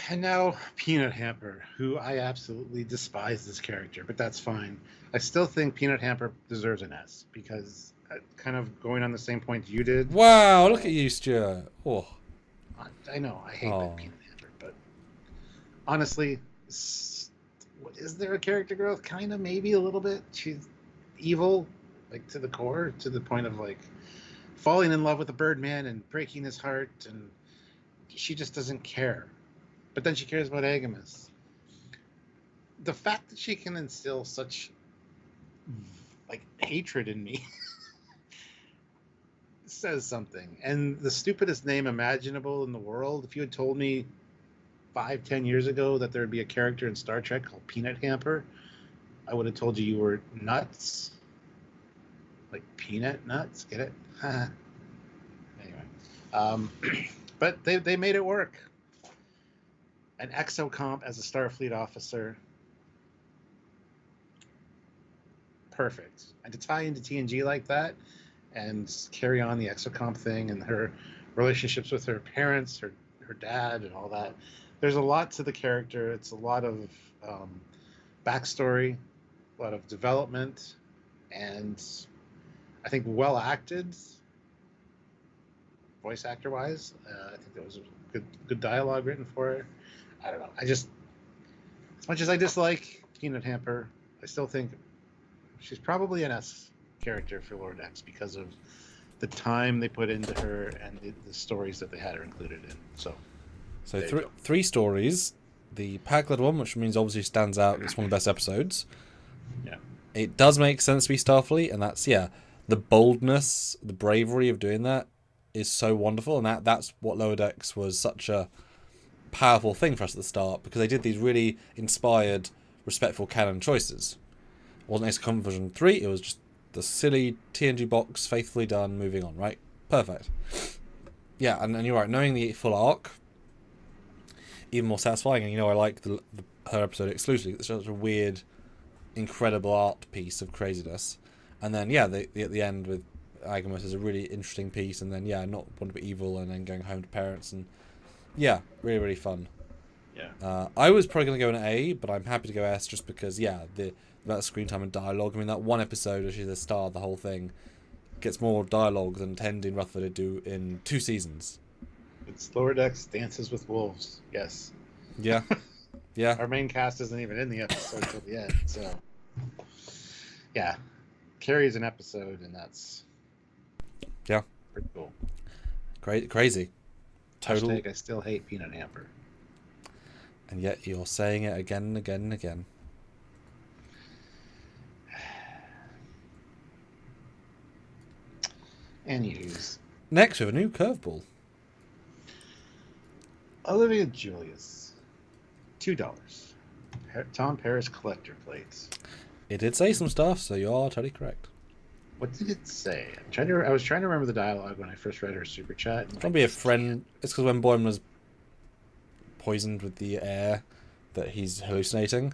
And now Peanut Hamper, who I absolutely despise this character, but that's fine. I still think Peanut Hamper deserves an S because kind of going on the same point you did. Wow, look at you, Stuart. Oh. I know, I hate Peanut Hamper, but honestly, is there a character growth? Kind of, maybe a little bit. She's evil, like to the core, to the point of like falling in love with the Birdman and breaking his heart, and she just doesn't care. But then she cares about AGIMUS. The fact that she can instill such like hatred in me says something. And the stupidest name imaginable in the world, if you had told me 5-10 years ago that there would be a character in Star Trek called Peanut Hamper, I would have told you were nuts. Like peanut nuts, get it? Anyway, but they made it work. An exocomp as a Starfleet officer. Perfect. And to tie into TNG like that and carry on the exocomp thing and her relationships with her parents, her dad, and all that. There's a lot to the character. It's a lot of backstory, a lot of development, and I think well acted, voice actor wise. I think there was a good dialogue written for her. I don't know. I just, as much as I dislike Peanut Hamper, I still think she's probably an S character for Lower Decks because of the time they put into her and the stories that they had her included in. So three stories. The Packlet one, which means obviously stands out. It's one of the best episodes. Yeah. It does make sense to be Starfleet, and that's, the boldness, the bravery of doing that is so wonderful, and that's what Lower Decks was such a powerful thing for us at the start, because they did these really inspired, respectful canon choices. It wasn't Ace Comfort version 3, it was just the silly TNG box, faithfully done, moving on, right? Perfect. Yeah, and you're right, knowing the full arc, even more satisfying, and I like her episode exclusively. It's such a weird, incredible art piece of craziness. And then, at the end with AGIMUS is a really interesting piece, and then, not wanting to be evil, and then going home to parents, and really, really fun. Yeah. I was probably going to go an A, but I'm happy to go S just because, that screen time and dialogue. I mean, that one episode where she's the star of the whole thing gets more dialogue than Tendi and Rutherford do in 2 seasons. It's Lower Decks Dances with Wolves. Yes. Yeah. Yeah. Our main cast isn't even in the episode till the end, so yeah. Carries an episode, and that's pretty cool. Crazy. Total. Hashtag I still hate Peanut Hamper. And yet you're saying it again and again and again. Anywho's. Next, we have a new curveball. Olivia Julius. $2. Tom Paris collector plates. It did say some stuff, so you are totally correct. What did it say? I was trying to remember the dialogue when I first read her super chat. It's gonna be a friend. It's because when Boimler was poisoned with the air that he's hallucinating,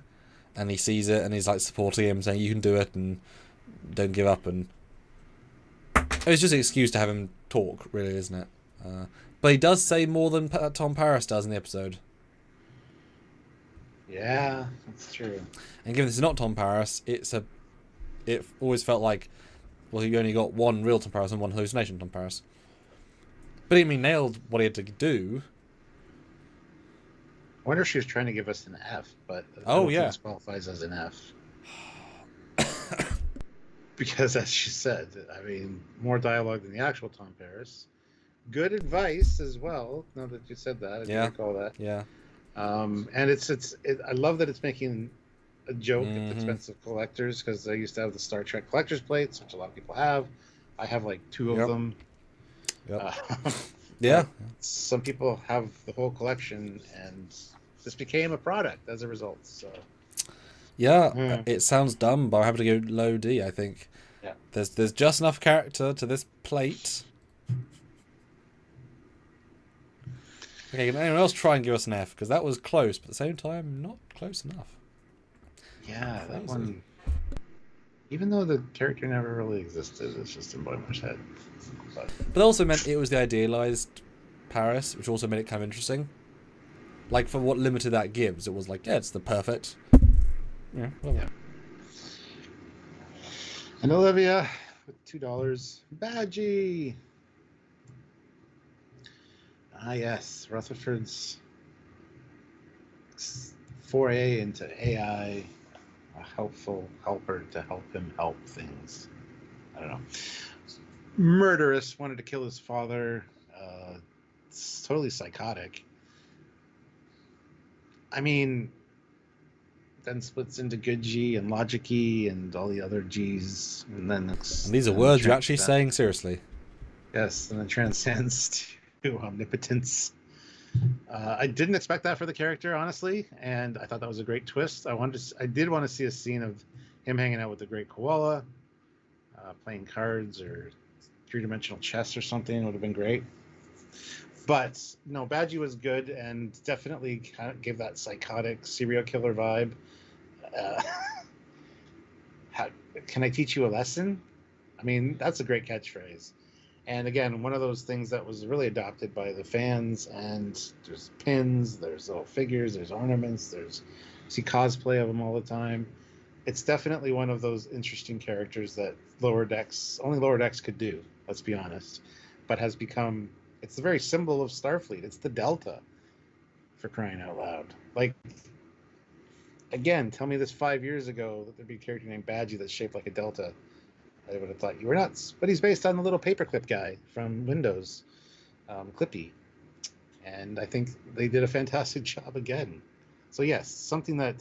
and he sees it, and he's like supporting him, saying, "You can do it, and don't give up." And it's just an excuse to have him talk, really, isn't it? But he does say more than Tom Paris does in the episode. Yeah, that's true. And given this is not Tom Paris, it always felt like, well, you only got one real Tom Paris and one hallucination Tom Paris. But he nailed what he had to do. I wonder if she was trying to give us an F, but this qualifies as an F. Because, as she said, I mean, more dialogue than the actual Tom Paris. Good advice as well. Now that you said that, I do recall that. Yeah. And I love that it's making a joke at the expense of collectors, because I used to have the Star Trek collector's plates, which a lot of people have. I have like 2 of them. Yep. Some people have the whole collection, and this became a product as a result. So. It sounds dumb, but I'm happy to go low D, I think. Yeah. There's just enough character to this plate. Okay, can anyone else try and give us an F? Because that was close, but at the same time, not close enough. Yeah, that one. Even though the character never really existed, it's just in Boimler's head. But it also meant it was the idealized Paris, which also made it kind of interesting. like for what limited that gives, it was like, yeah, it's the perfect. Yeah. Yeah. And Olivia with $2. Badgey. Ah, yes, Rutherford's foray into AI, a helpful helper to help him help things. I don't know. Murderous, wanted to kill his father. It's totally psychotic. I mean, then splits into good G and logic E and all the other G's, and then these are words you're actually saying seriously. Yes, and then transcends to omnipotence. I didn't expect that for the character, honestly, and I thought that was a great twist. I did want to see a scene of him hanging out with the great Koala, playing cards or three-dimensional chess or something. Would have been great. But no, Badgey was good and definitely kind of gave that psychotic serial killer vibe. Can I teach you a lesson? I mean, that's a great catchphrase. And again, one of those things that was really adopted by the fans. And there's pins, there's little figures, there's ornaments, see cosplay of them all the time. It's definitely one of those interesting characters that only Lower Decks could do, let's be honest, but has become, it's the very symbol of Starfleet. It's the Delta, for crying out loud. Like, again, tell me this 5 years ago that there'd be a character named Badgey that's shaped like a Delta. I would have thought you were nuts. But he's based on the little paperclip guy from Windows, Clippy. And I think they did a fantastic job again. So yes, something that,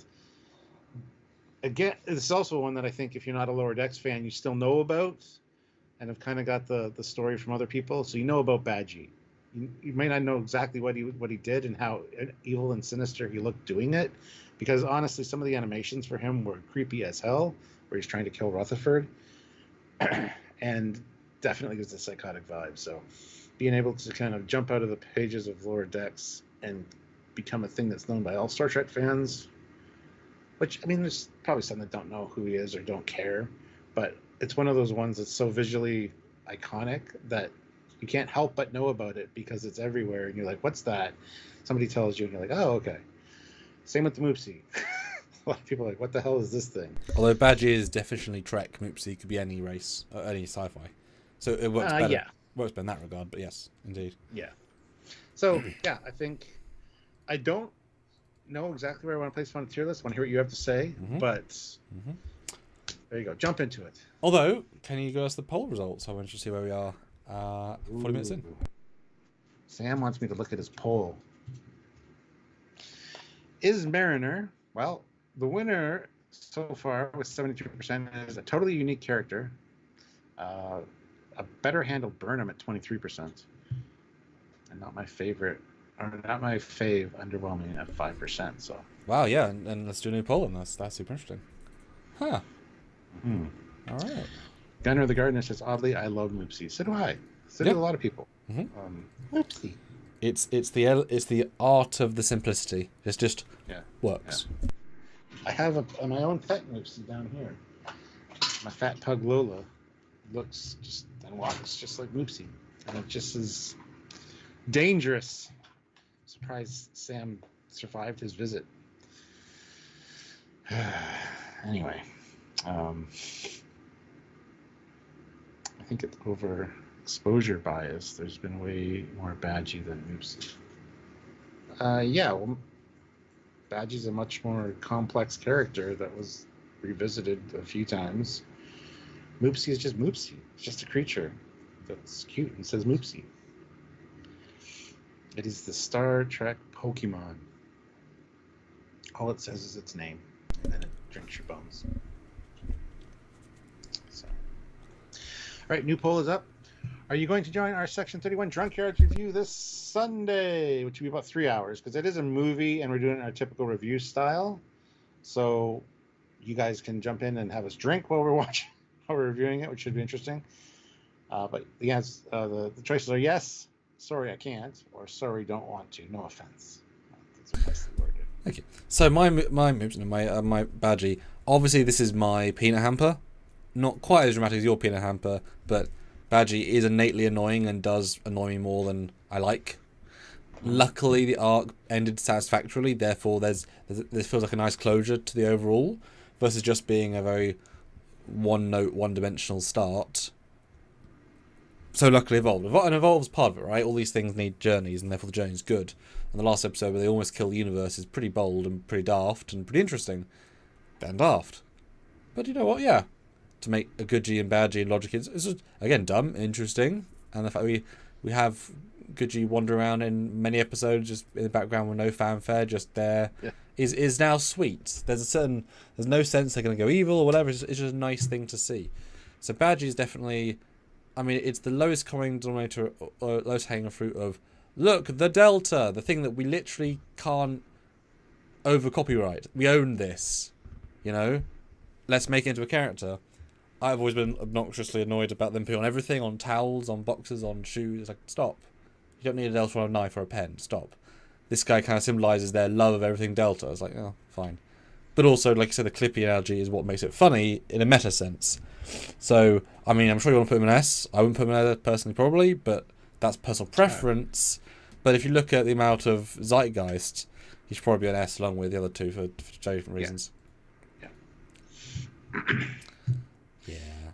again, this is also one that I think if you're not a Lower Decks fan, you still know about and have kind of got the story from other people. So you know about Badgey. You may not know exactly what he did and how evil and sinister he looked doing it. Because honestly, some of the animations for him were creepy as hell, where he's trying to kill Rutherford. And definitely gives a psychotic vibe. So being able to kind of jump out of the pages of Lower Decks and become a thing that's known by all Star Trek fans, which, I mean, there's probably some that don't know who he is or don't care, but it's one of those ones that's so visually iconic that you can't help but know about it because it's everywhere and you're like, what's that? Somebody tells you and you're like, oh, okay. Same with the Mopsy. A lot of people are like, what the hell is this thing? Although Badgey is definitely Trek, Mopsy could be any race, any sci-fi. So it works better. Yeah. Works better in that regard, but yes, indeed. Yeah. So, yeah, I think I don't know exactly where I want to place it on the tier list. I want to hear what you have to say, but there you go. Jump into it. Although, can you give us the poll results? I want you to see where we are 40 minutes in. Sam wants me to look at his poll. Is Mariner, well, the winner so far with 72% is a totally unique character. A better handled Burnham at 23%. And not my favorite, or not my fave, underwhelming at 5%. So. Wow, yeah, and let's do a new poll on this. That's super interesting. Huh. All right. Gunner the Gardener says, oddly, I love Mopsy. So do I. So do a lot of people. Mopsy. It's the art of the simplicity. It just works. Yeah. I have my own pet Mopsy down here. My fat pug Lola looks just and walks just like Mopsy, and it just is dangerous. Surprised Sam survived his visit. Anyway, I think it's over exposure bias. There's been way more Badgey than Mopsy. Yeah, well, Badgey's a much more complex character that was revisited a few times. Mopsy is just Mopsy. It's just a creature that's cute and says Mopsy. It is the Star Trek Pokemon. All it says is its name, and then it drinks your bones. So. All right, new poll is up. Are you going to join our Section 31 Drunk Yards review this Sunday, which will be about 3 hours, because it is a movie and we're doing it in our typical review style. So you guys can jump in and have us drink while we're watching, while we're reviewing it, which should be interesting. But the choices are yes, sorry I can't, or sorry don't want to. No offense. That's nicely worded. Okay. So my Badgey. Obviously, this is my peanut hamper. Not quite as dramatic as your peanut hamper, but Badgey is innately annoying and does annoy me more than I like. Luckily, the arc ended satisfactorily. Therefore, this feels like a nice closure to the overall, versus just being a very one-note, one-dimensional start. So luckily evolved. And evolve's part of it, right? All these things need journeys, and therefore the journey's good. And the last episode where they almost kill the universe is pretty bold and pretty daft and pretty interesting. And daft. But you know what? Yeah. To make a good G and bad G and logic is just, again, dumb, interesting. And the fact we have good G wander around in many episodes just in the background with no fanfare, just there, is now sweet. There's no sense they're going to go evil or whatever. It's just a nice thing to see. So Badgey is definitely, I mean, it's the lowest common denominator, or lowest hanging fruit of, look, the Delta, the thing that we literally can't over copyright. We own this, you know? Let's make it into a character. I've always been obnoxiously annoyed about them putting on everything, on towels, on boxes, on shoes. It's like, stop. You don't need a Delta on a knife or a pen. Stop. This guy kind of symbolises their love of everything Delta. It's like, oh, fine. But also, like I said, the Clippy analogy is what makes it funny in a meta sense. So, I mean, I'm sure you want to put him in S. I wouldn't put him in S personally, probably, but that's personal preference. But if you look at the amount of zeitgeist, he should probably be an S along with the other two for different reasons.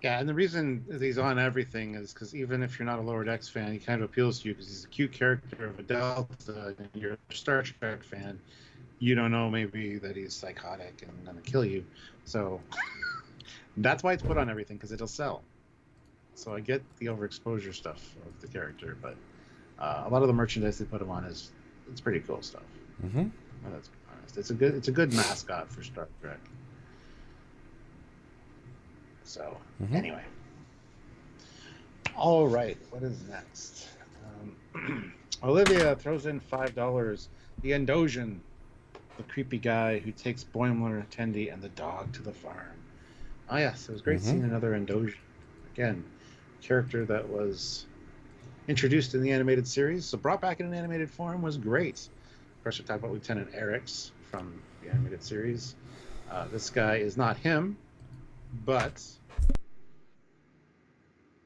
Yeah, and the reason he's on everything is because even if you're not a Lower Decks fan, he kind of appeals to you because he's a cute character of a Delta, and you're a Star Trek fan. You don't know maybe that he's psychotic and going to kill you. So that's why it's put on everything, because it'll sell. So I get the overexposure stuff of the character, but a lot of the merchandise they put him on it's pretty cool stuff. Mm-hmm. Let's be honest. It's a good mascot for Star Trek. So, anyway. All right, what is next? Olivia throws in $5. The Endogan, the creepy guy who takes Boimler, Tendi, and the dog to the farm. Oh, yes, it was great seeing another Endogan. Again, character that was introduced in the animated series, so brought back in an animated form was great. Of course, we talked about Lieutenant Eric's from the animated series. This guy is not him, but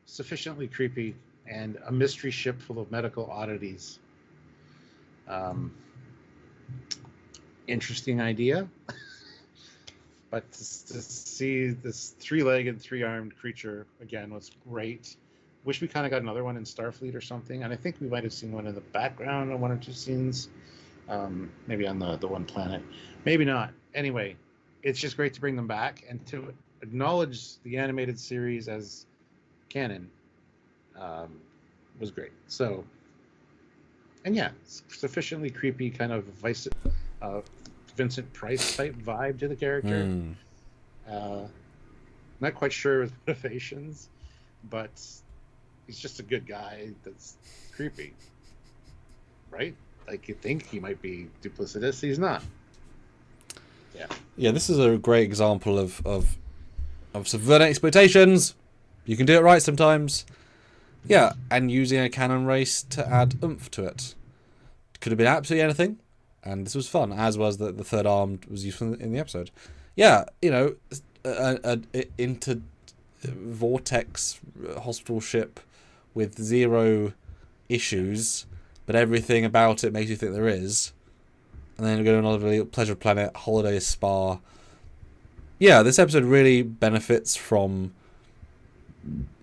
sufficiently creepy and a mystery ship full of medical oddities. Interesting idea. But to see this three-legged, three-armed creature again was great. Wish we kind of got another one in Starfleet or something. And I think we might have seen one in the background on one or two scenes. Maybe on the one planet. Maybe not. Anyway, it's just great to bring them back and to acknowledge the animated series as canon was great. So, and yeah, sufficiently creepy, kind of Vincent Price type vibe to the character. Not quite sure his motivations, but he's just a good guy that's creepy, right? Like, you think he might be duplicitous, he's not. Yeah, this is a great example of subverting expectations. You can do it right sometimes. Yeah, and using a canon race to add oomph to it. Could have been absolutely anything, and this was fun, as was the third arm was useful in the episode. Yeah, you know, into vortex hospital ship with zero issues, but everything about it makes you think there is. And then we go to another pleasure planet, holiday spa. Yeah, this episode really benefits from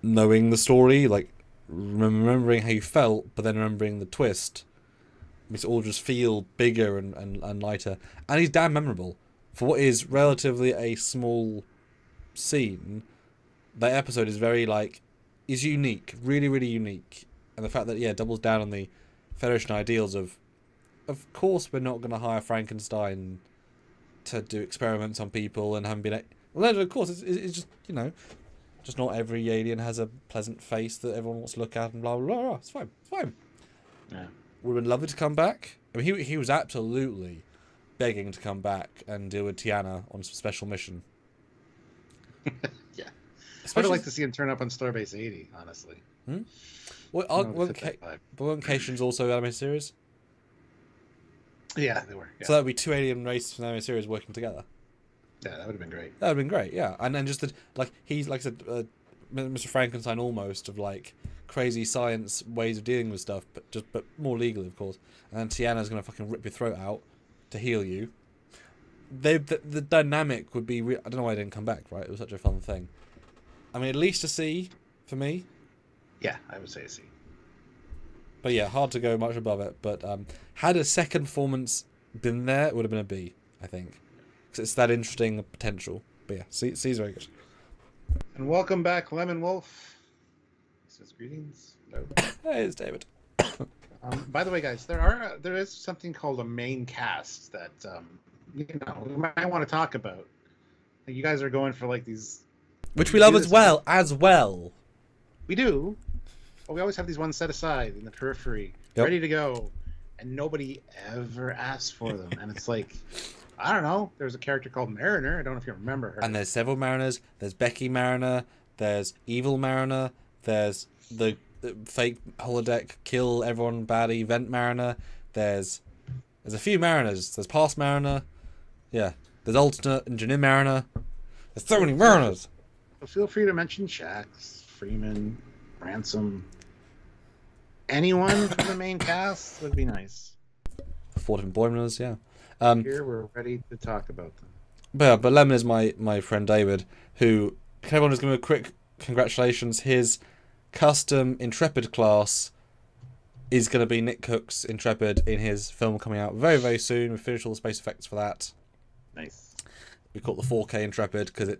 knowing the story, like remembering how you felt, but then remembering the twist. Makes it all just feel bigger and lighter. And he's damn memorable. For what is relatively a small scene, that episode is very, is unique. Really, really unique. And the fact that, doubles down on the Federation ideals of course we're not going to hire Frankenstein to do experiments on people and haven't been... Well, no, of course, it's just, just not every alien has a pleasant face that everyone wants to look at and blah, blah, blah. It's fine. Yeah. Would have been lovely to come back. I mean, he was absolutely begging to come back and deal with Tiana on some special mission. Yeah. I would like to see him turn up on Starbase 80, honestly. Well, weren't Cations also animated series? Yeah, they were. Yeah. So that would be two alien races from the animated series working together. Yeah, that would have been great. That would have been great, yeah. And then just he's, like I said, Mr. Frankenstein almost, of crazy science ways of dealing with stuff, but more legally, of course. And Tiana's gonna fucking rip your throat out to heal you. The dynamic would be. I don't know why I didn't come back. Right, it was such a fun thing. I mean, at least a C for me. Yeah, I would say a C. But yeah, hard to go much above it. But had a second performance been there, it would have been a B, I think, because it's that interesting potential. But yeah, C's very good. And welcome back, Lemon Wolf. He says greetings. Hello. Hey, it's David. By the way, guys, there is something called a main cast that we might want to talk about. You guys are going for like these, which we love as well. We do, but we always have these ones set aside in the periphery, ready to go, and nobody ever asks for them. And it's like, I don't know. There's a character called Mariner. I don't know if you remember her. And there's several Mariners. There's Becky Mariner. There's Evil Mariner. There's the fake holodeck kill everyone bad event Mariner. There's a few Mariners. There's past Mariner. Yeah. There's alternate engineer Mariner. There's so many Mariners. So feel free to mention Shaxs, Freeman, Ransom. Anyone from the main cast would be nice. 4 different Boimlers, yeah. Here we're ready to talk about them. But Lemon is my friend David, who, can everyone just give him a quick congratulations. His custom Intrepid class is going to be Nick Cook's Intrepid in his film coming out very, very soon. We finished all the space effects for that. Nice. We call it the 4K Intrepid because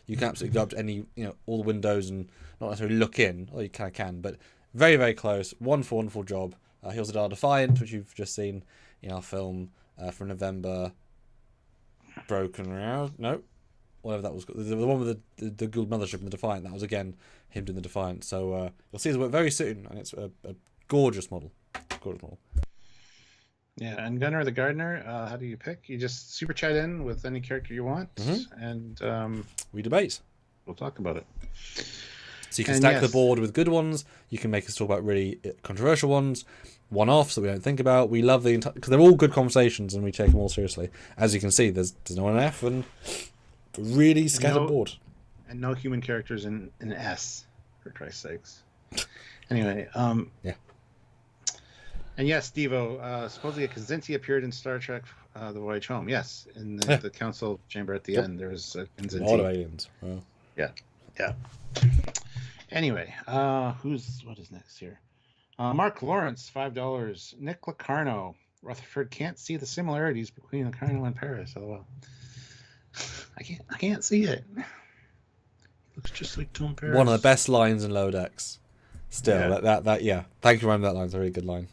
you can absolutely go up to any, all the windows and not necessarily look in, or you kind of can, but very, very close. Wonderful job. He also did our Defiant, which you've just seen in our film from November. Broken Round? No. Whatever that was. The one with the Gould Mothership and the Defiant, that was again him doing the Defiant. So you'll see his work very soon, and it's a gorgeous model. Gorgeous model. Yeah, and Gunnar the Gardener, how do you pick? You just super chat in with any character you want, and we debate. We'll talk about it. So you can stack the board with good ones. You can make us talk about really controversial ones, one-offs that we don't think about. We love because they're all good conversations, and we take them all seriously. As you can see, there's no one in F, and really scattered board. And no human characters in S, for Christ's sakes. Anyway, yeah. And yes, Devo, supposedly a Kazinti appeared in Star Trek The Voyage Home. Yes, in the council chamber at the end, there was a Kazinti. A lot of aliens. Wow. Yeah. Anyway, what is next here? Mark Lawrence, $5. Nick Locarno, Rutherford can't see the similarities between Locarno and Paris. LOL. I can't see it. He looks just like Tom Paris. One of the best lines in Lower Decks. Still, that yeah. Thank you for remembering that line. It's a very good line.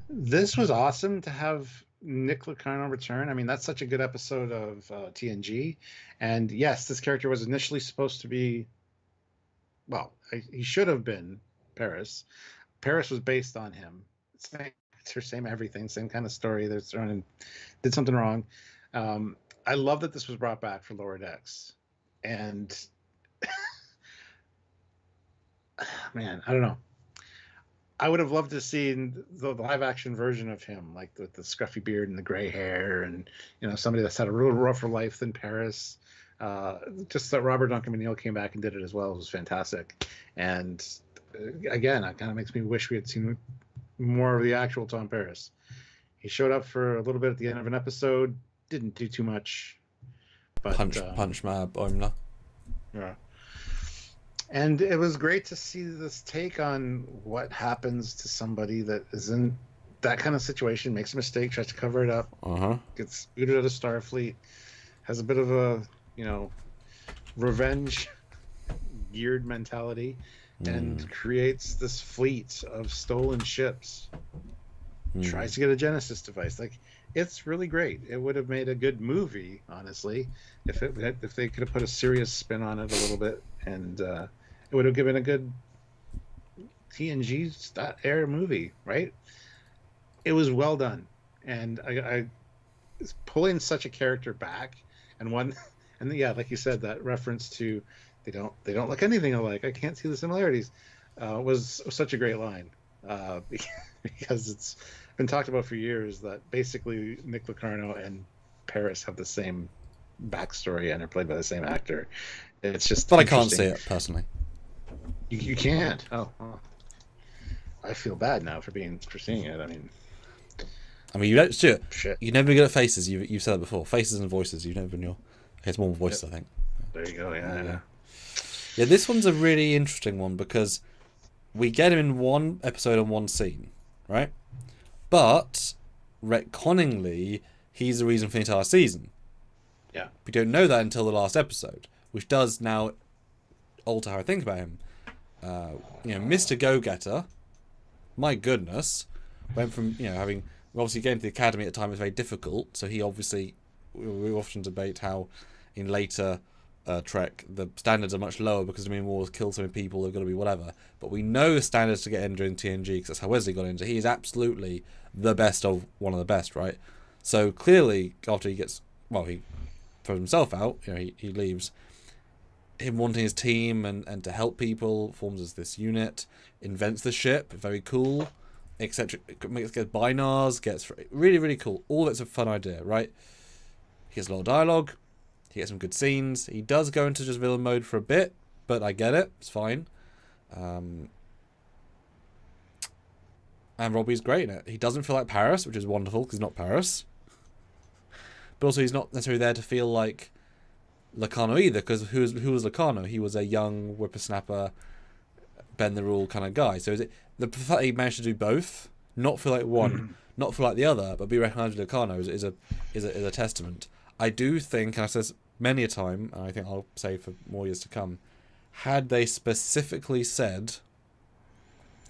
This was awesome to have Nick Locarno return. I mean, that's such a good episode of TNG. And yes, this character was initially supposed to be, well, he should have been Paris. Paris was based on him. Same everything, same kind of story. They're thrown and did something wrong. I love that this was brought back for Lower Decks. And man, I don't know. I would have loved to see the live action version of him, like with the scruffy beard and the gray hair, and somebody that's had a real rougher life than Paris. Just that Robert Duncan McNeil came back and did it as well was fantastic. And again, it kind of makes me wish we had seen more of the actual Tom Paris. He showed up for a little bit at the end of an episode, didn't do too much. But punch my Boimler. Yeah. And it was great to see this take on what happens to somebody that is in that kind of situation, makes a mistake, tries to cover it up, gets booted out of Starfleet, has a bit of a, revenge geared mentality, and creates this fleet of stolen ships. Tries to get a Genesis device. Like, it's really great. It would have made a good movie, honestly, if they could have put a serious spin on it a little bit, and it would have given a good TNG era movie, right? It was well done, and I pulling such a character back, and like you said, that reference to they don't look anything alike. I can't see the similarities. Was such a great line, because it's been talked about for years that basically Nick Locarno and Paris have the same backstory and are played by the same actor. It's just, but I can't see it personally. You can't. Oh, I feel bad now for seeing it. I mean, you don't do it. Shit. You've never been good at faces. You've said that before. Faces and voices. You've never been your. Okay, it's more voices, I think. There you go. Yeah. Yeah, this one's a really interesting one because we get him in one episode and one scene, right? But retconningly, he's the reason for the entire season. Yeah. We don't know that until the last episode, which does now alter how I think about him. Mr. Go-Getter, my goodness, went from having obviously getting to the academy at the time was very difficult. So he obviously, we often debate how in later Trek the standards are much lower because wars kill so many people. They've got to be whatever. But we know the standards to get in during TNG because that's how Wesley got in. So he is absolutely the best of one of the best, right? So clearly, after he gets he throws himself out, he leaves. Him wanting his team and to help people, forms as this unit, invents the ship, very cool, etc. Gets binars, gets really, really cool. All that's a fun idea, right? He has a lot of dialogue, he gets some good scenes. He does go into just villain mode for a bit, but I get it, it's fine. And Robbie's great in it. He doesn't feel like Paris, which is wonderful because he's not Paris. But also he's not necessarily there to feel like Locarno either, because who was Locarno? He was a young whippersnapper, bend the rule kind of guy. So the fact that he managed to do both, not feel like one, not feel like the other, but be recognised as Locarno is a testament. I do think, and I've said this many a time, and I think I'll say for more years to come, had they specifically said,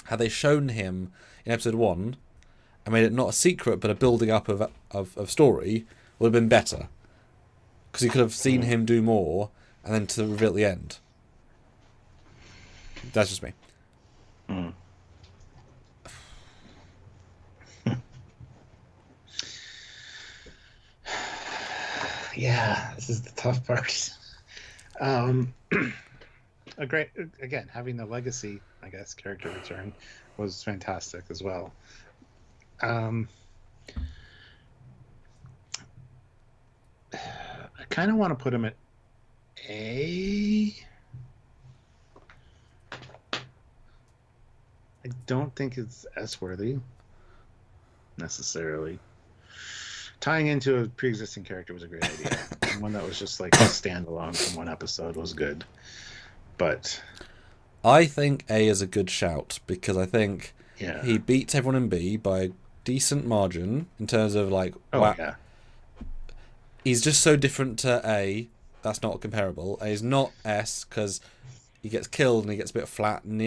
had they shown him in episode 1 and made it not a secret but a building up of story, would have been better. Because you could have seen him do more, and then to reveal at the end. That's just me. Yeah, this is the tough part. Again, having the legacy, I guess, character return was fantastic as well. I kind of want to put him at A. I don't think it's S-worthy, necessarily. Tying into a pre-existing character was a great idea. And one that was just like a standalone from one episode was good. But I think A is a good shout, because I think he beats everyone in B by a decent margin in terms of he's just so different to A. That's not comparable. A is not S because he gets killed and he gets a bit flat in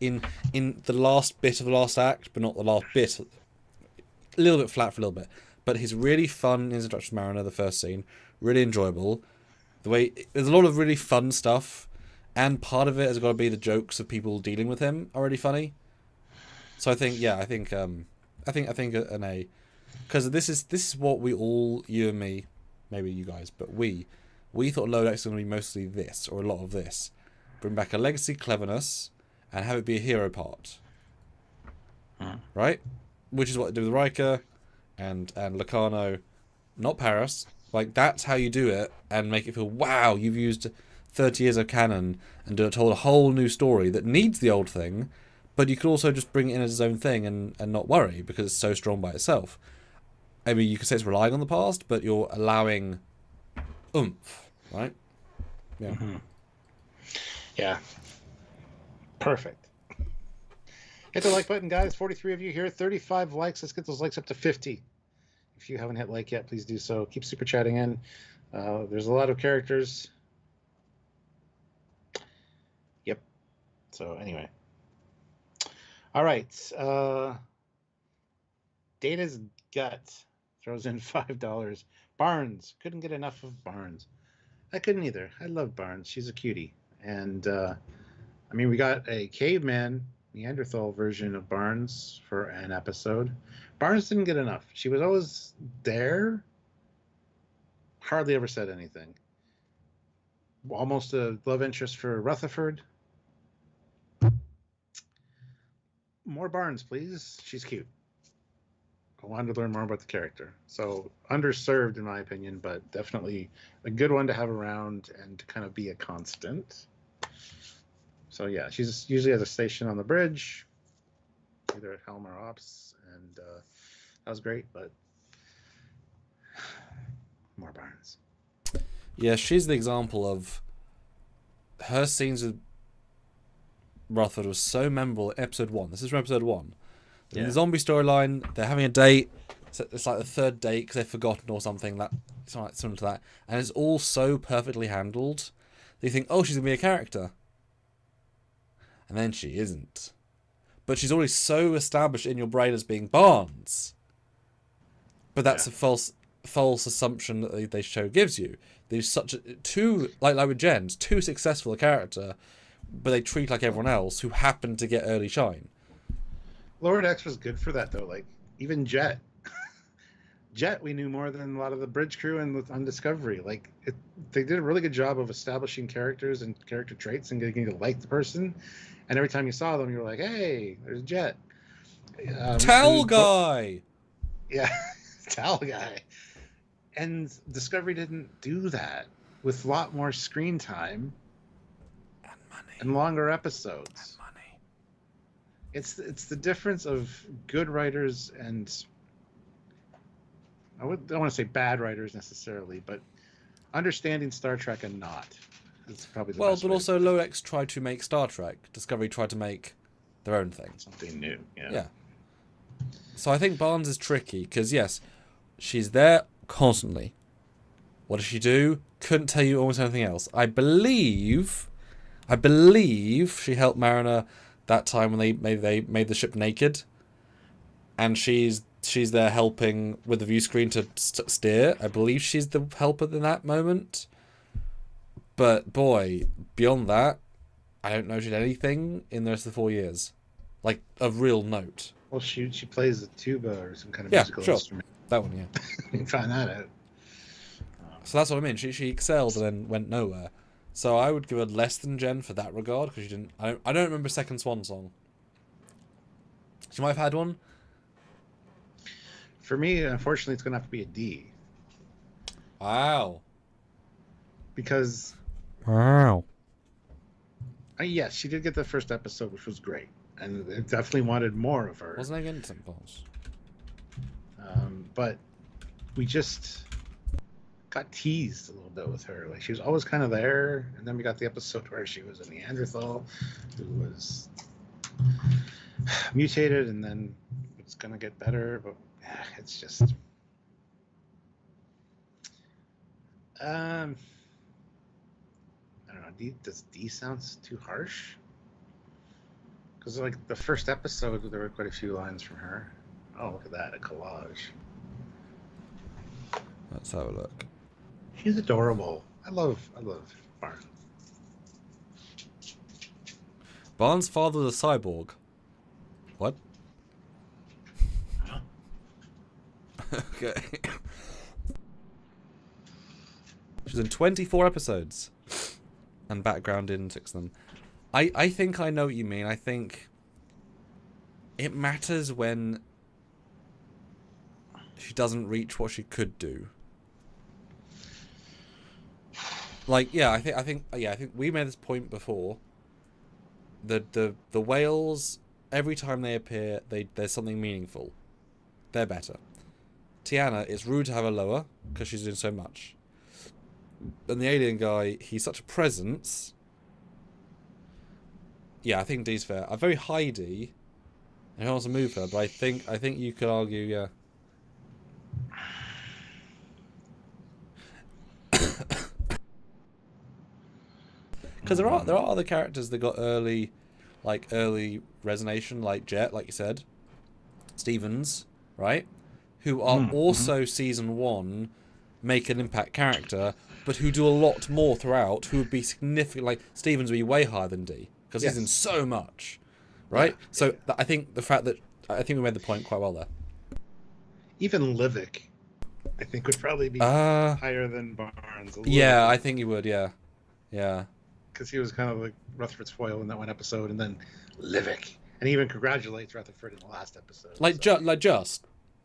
the last bit of the last act, but not the last bit. A little bit flat for a little bit. But he's really fun in his introduction to Mariner, the first scene. Really enjoyable. There's a lot of really fun stuff, and part of it has got to be the jokes of people dealing with him are really funny. So I think an A, because this is what we all, you and me, maybe you guys, but we thought Lodex was going to be mostly this, or a lot of this. Bring back a legacy cleverness and have it be a hero part. Right? Which is what they do with Riker and Locarno, not Paris. Like, that's how you do it and make it feel, wow, you've used 30 years of canon and told a whole new story that needs the old thing, but you could also just bring it in as its own thing and not worry because it's so strong by itself. I mean, you could say it's relying on the past, but you're allowing oomph, right? Yeah. Yeah. Perfect. Hit the like button, guys. 43 of you here. 35 likes. Let's get those likes up to 50. If you haven't hit like yet, please do so. Keep super chatting in. There's a lot of characters. Yep. So anyway. All right. Data's Gut throws in $5. Barnes. Couldn't get enough of Barnes. I couldn't either. I love Barnes. She's a cutie. And, we got a caveman Neanderthal version of Barnes for an episode. Barnes didn't get enough. She was always there. Hardly ever said anything. Almost a love interest for Rutherford. More Barnes, please. She's cute. I wanted to learn more about the character. So underserved in my opinion, but definitely a good one to have around and to kind of be a constant. So yeah, she's usually at a station on the bridge. either at Helm or Ops, and that was great. But more Barnes. Yeah, she's the example of her scenes with Rutherford was so memorable in episode 1. This is from episode 1. In the zombie storyline, they're having a date. It's like the third date because they've forgotten or something. That similar to that, and it's all so perfectly handled. That you think, oh, she's gonna be a character, and then she isn't. But she's already so established in your brain as being Barnes. But that's a false assumption that the show gives you. There's such like with Jen's, too successful a character, but they treat like everyone else who happen to get early shine. Lower Decks was good for that though. Like even Jet, we knew more than a lot of the bridge crew and on Discovery. Like they did a really good job of establishing characters and character traits and getting you to like the person. And every time you saw them, you were like, "Hey, there's Jet." Towel guy. Yeah, towel guy. And Discovery didn't do that with a lot more screen time and money and longer episodes. And money. It's the difference of good writers and don't want to say bad writers necessarily, but understanding Star Trek and not. It's probably the best but way also Lodex tried to make Star Trek. Discovery tried to make their own thing. Something new. Yeah. So I think Barnes is tricky because yes, she's there constantly. What does she do? Couldn't tell you almost anything else. I believe she helped Mariner that time when they made the ship naked, and she's there helping with the view screen to steer. I believe she's the helper in that moment. But boy, beyond that, I don't know if she did anything in the rest of the 4 years, like of real note. Well, she plays a tuba or some kind of musical instrument. That one, yeah. You can find that out. So that's what I mean. She excelled and then went nowhere. So I would give her less than Jen for that regard because she didn't. I don't remember second Swan song. She might have had one. For me, unfortunately, it's going to have to be a D. Wow. Because. Wow. Yes, she did get the first episode, which was great, and it definitely wanted more of her. Wasn't I getting some balls? But we just got teased a little bit with her. Like she was always kind of there, and then we got the episode where she was a Neanderthal who was mutated, and then it's gonna get better. But it's just I don't know. Does D sounds too harsh? Because like the first episode, there were quite a few lines from her. Oh, look at that, a collage. Let's have a look. She's adorable. I love Barnes. Barnes' father was a cyborg. What? Okay. She's in 24 episodes. And background in 6 of them. I think I know what you mean. I think it matters when she doesn't reach what she could do. Like, yeah, I think we made this point before. The whales, every time they appear, there's something meaningful. They're better. Tiana, it's rude to have her lower because she's doing so much. And the alien guy, he's such a presence. Yeah, I think D's fair. I'm very high D. And who wants to move her? But I think you could argue, yeah. Because there are other characters that got early resonation, like Jet, like you said, Stevens, right? Who are also season 1 make an impact character, but who do a lot more throughout. Who would be significant, like Stevens would be way higher than D because he's in so much, right? Yeah. So I think we made the point quite well there. Even Livik, I think, would probably be higher than Barnes. Yeah, I think he would. Yeah. Because he was kind of like Rutherford's foil in that one episode, and then Livik, and he even congratulates Rutherford in the last episode.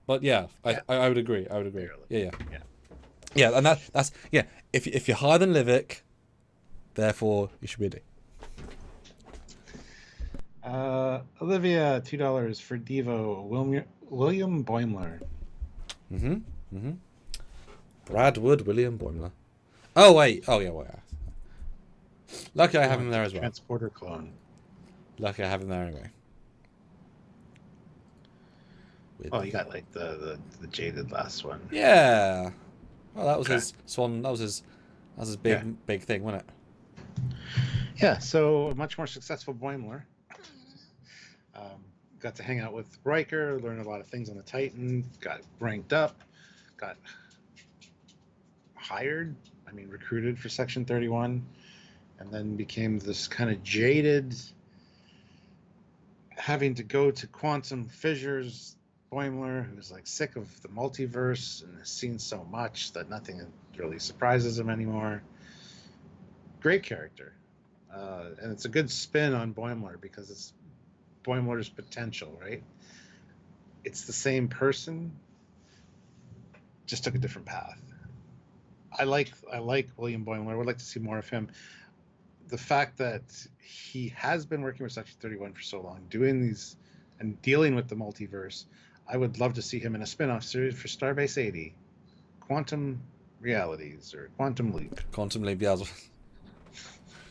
But yeah, I would agree. Barely. Yeah, and that's If you're higher than Livik, therefore you should be a D. Olivia, $2 for Devo. William Boimler. Brad Wood, William Boimler. Oh wait. Oh yeah. Well, yeah. Lucky I have him there as well. Transporter clone. Lucky I have him there anyway. Oh, you got like the jaded last one. Yeah. Well, that was his swan. That was his big thing, wasn't it? Yeah. So a much more successful Boimler. Got to hang out with Riker, learn a lot of things on the Titan. Got ranked up. Got hired. I mean, recruited for Section 31, and then became this kind of jaded, having to go to quantum fissures Boimler, who's like sick of the multiverse and has seen so much that nothing really surprises him anymore. Great character. And it's a good spin on Boimler because it's Boimler's potential, right? It's the same person, just took a different path. I like William Boimler. I would like to see more of him. The fact that he has been working with Section 31 for so long, doing these and dealing with the multiverse, I would love to see him in a spin-off series for Starbase 80, Quantum Realities or Quantum Leap. Quantum Leap, yeah.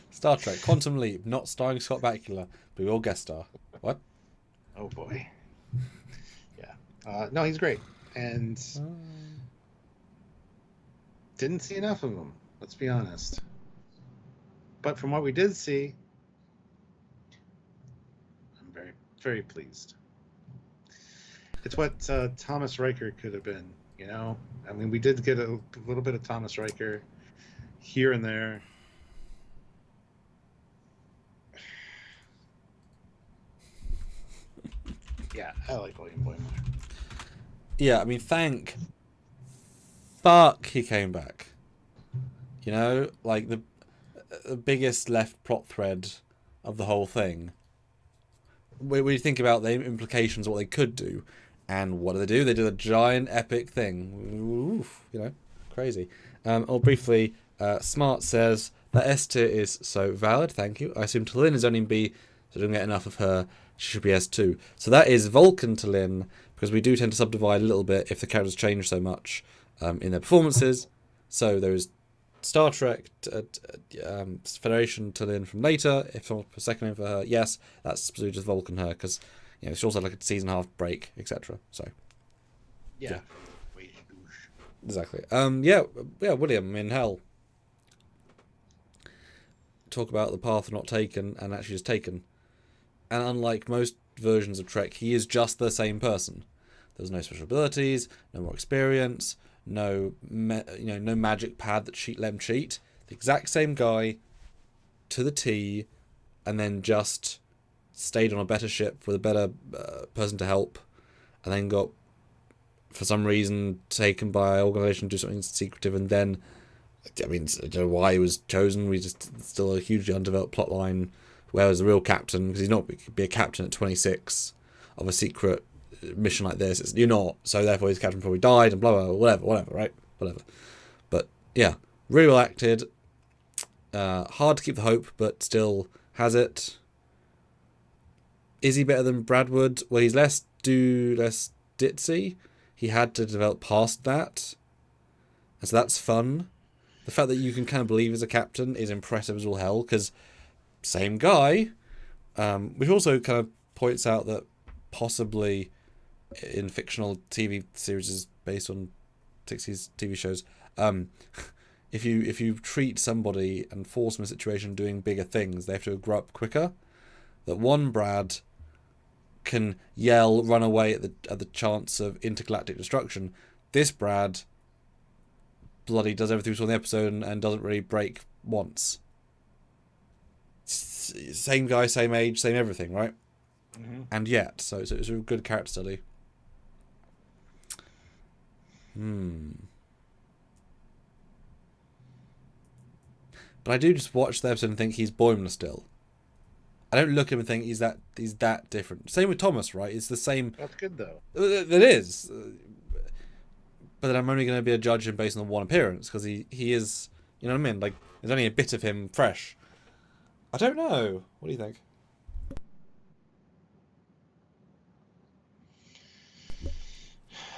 Star Trek, Quantum Leap, not starring Scott Bakula, but we all guest star. What? Oh boy. Yeah. No, he's great. And didn't see enough of him, let's be honest. But from what we did see, I'm very, very pleased. It's what Thomas Riker could have been, you know? I mean, we did get a little bit of Thomas Riker here and there. Yeah, I like William Boimler. Yeah, I mean, thank fuck he came back. You know, like the biggest left plot thread of the whole thing. When you think about the implications of what they could do, and what do? They do a giant epic thing. Oof, you know, crazy. Or briefly, Smart says that S tier is so valid. Thank you. I assume T'Lyn is only in B, so don't get enough of her. She should be S2. So that is Vulcan T'Lyn, because we do tend to subdivide a little bit if the characters change so much in their performances. So there is Star Trek Federation T'Lyn from later. If someone put a second in for her, yes, that's specifically just Vulcan her, because you know she also had like a season and a half break, etc. So yeah. Exactly. Yeah, William in Hell. Talk about the path not taken and actually just taken. And unlike most versions of Trek, he is just the same person. There's no special abilities, no more experience, no magic pad that let him cheat. The exact same guy to the T, and then just stayed on a better ship with a better person to help, and then got, for some reason, taken by an organisation to do something secretive, and then, I mean, I don't know why he was chosen. We just still a hugely undeveloped plot line. Where was the real captain? Because he's not be a captain at 26 of a secret mission like this. You're not, so therefore his captain probably died and blah blah blah, whatever, right? Whatever. But yeah, really well acted. Hard to keep the hope, but still has it. Is he better than Brad Wood? Well, he's less ditzy. He had to develop past that, and so that's fun. The fact that you can kind of believe as a captain is impressive as all hell, because same guy, which also kind of points out that possibly in fictional TV series based on 60s TV shows, if you treat somebody and force them in a situation doing bigger things, they have to grow up quicker. That one Brad can yell, run away at the chance of intergalactic destruction. This Brad bloody does everything we saw in the episode and doesn't really break once. Same guy, same age, same everything, right? Mm-hmm. And yet, so it's a good character study. But I do just watch the episode and think he's Boimler still. I don't look at him and think he's that different. Same with Thomas, right? It's the same. That's good though. It is. But then I'm only going to be a judge him based on one appearance, because he is, you know what I mean? Like, there's only a bit of him fresh. I don't know. What do you think?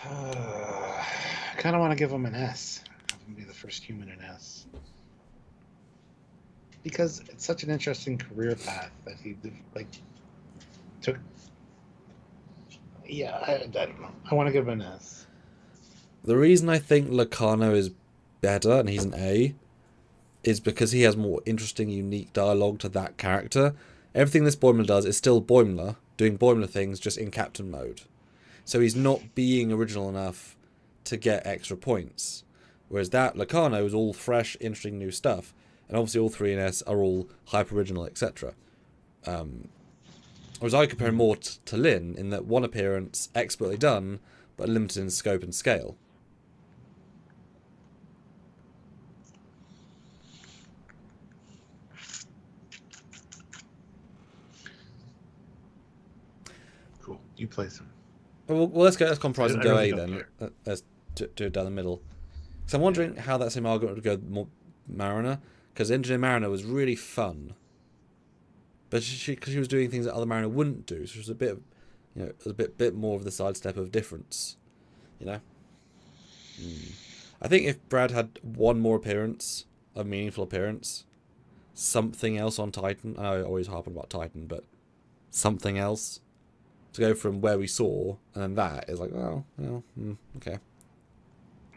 I kind of want to give him an S. Have him be the first human in S. Because it's such an interesting career path that he took. Yeah, I don't know. I want to give him an S. The reason I think Locarno is better and he's an A is because he has more interesting, unique dialogue to that character. Everything this Boimler does is still Boimler, doing Boimler things just in captain mode. So he's not being original enough to get extra points. Whereas that Locarno is all fresh, interesting new stuff. And obviously all 3 in S are all hyper-original, etc. Whereas I compare him more to Lin in that one appearance, expertly done, but limited in scope and scale. Cool. You place him. Well, let's compromise and go A then. Let's do it down the middle. So I'm wondering how that same argument would go more Mariner, because Engineer Mariner was really fun, but because she was doing things that other Mariner wouldn't do, so it was a bit, a bit more of the sidestep of difference, I think if Brad had one more appearance, a meaningful appearance, something else on Titan. I know I always harp on about Titan, but something else. To go from where we saw and then that is like, oh, okay.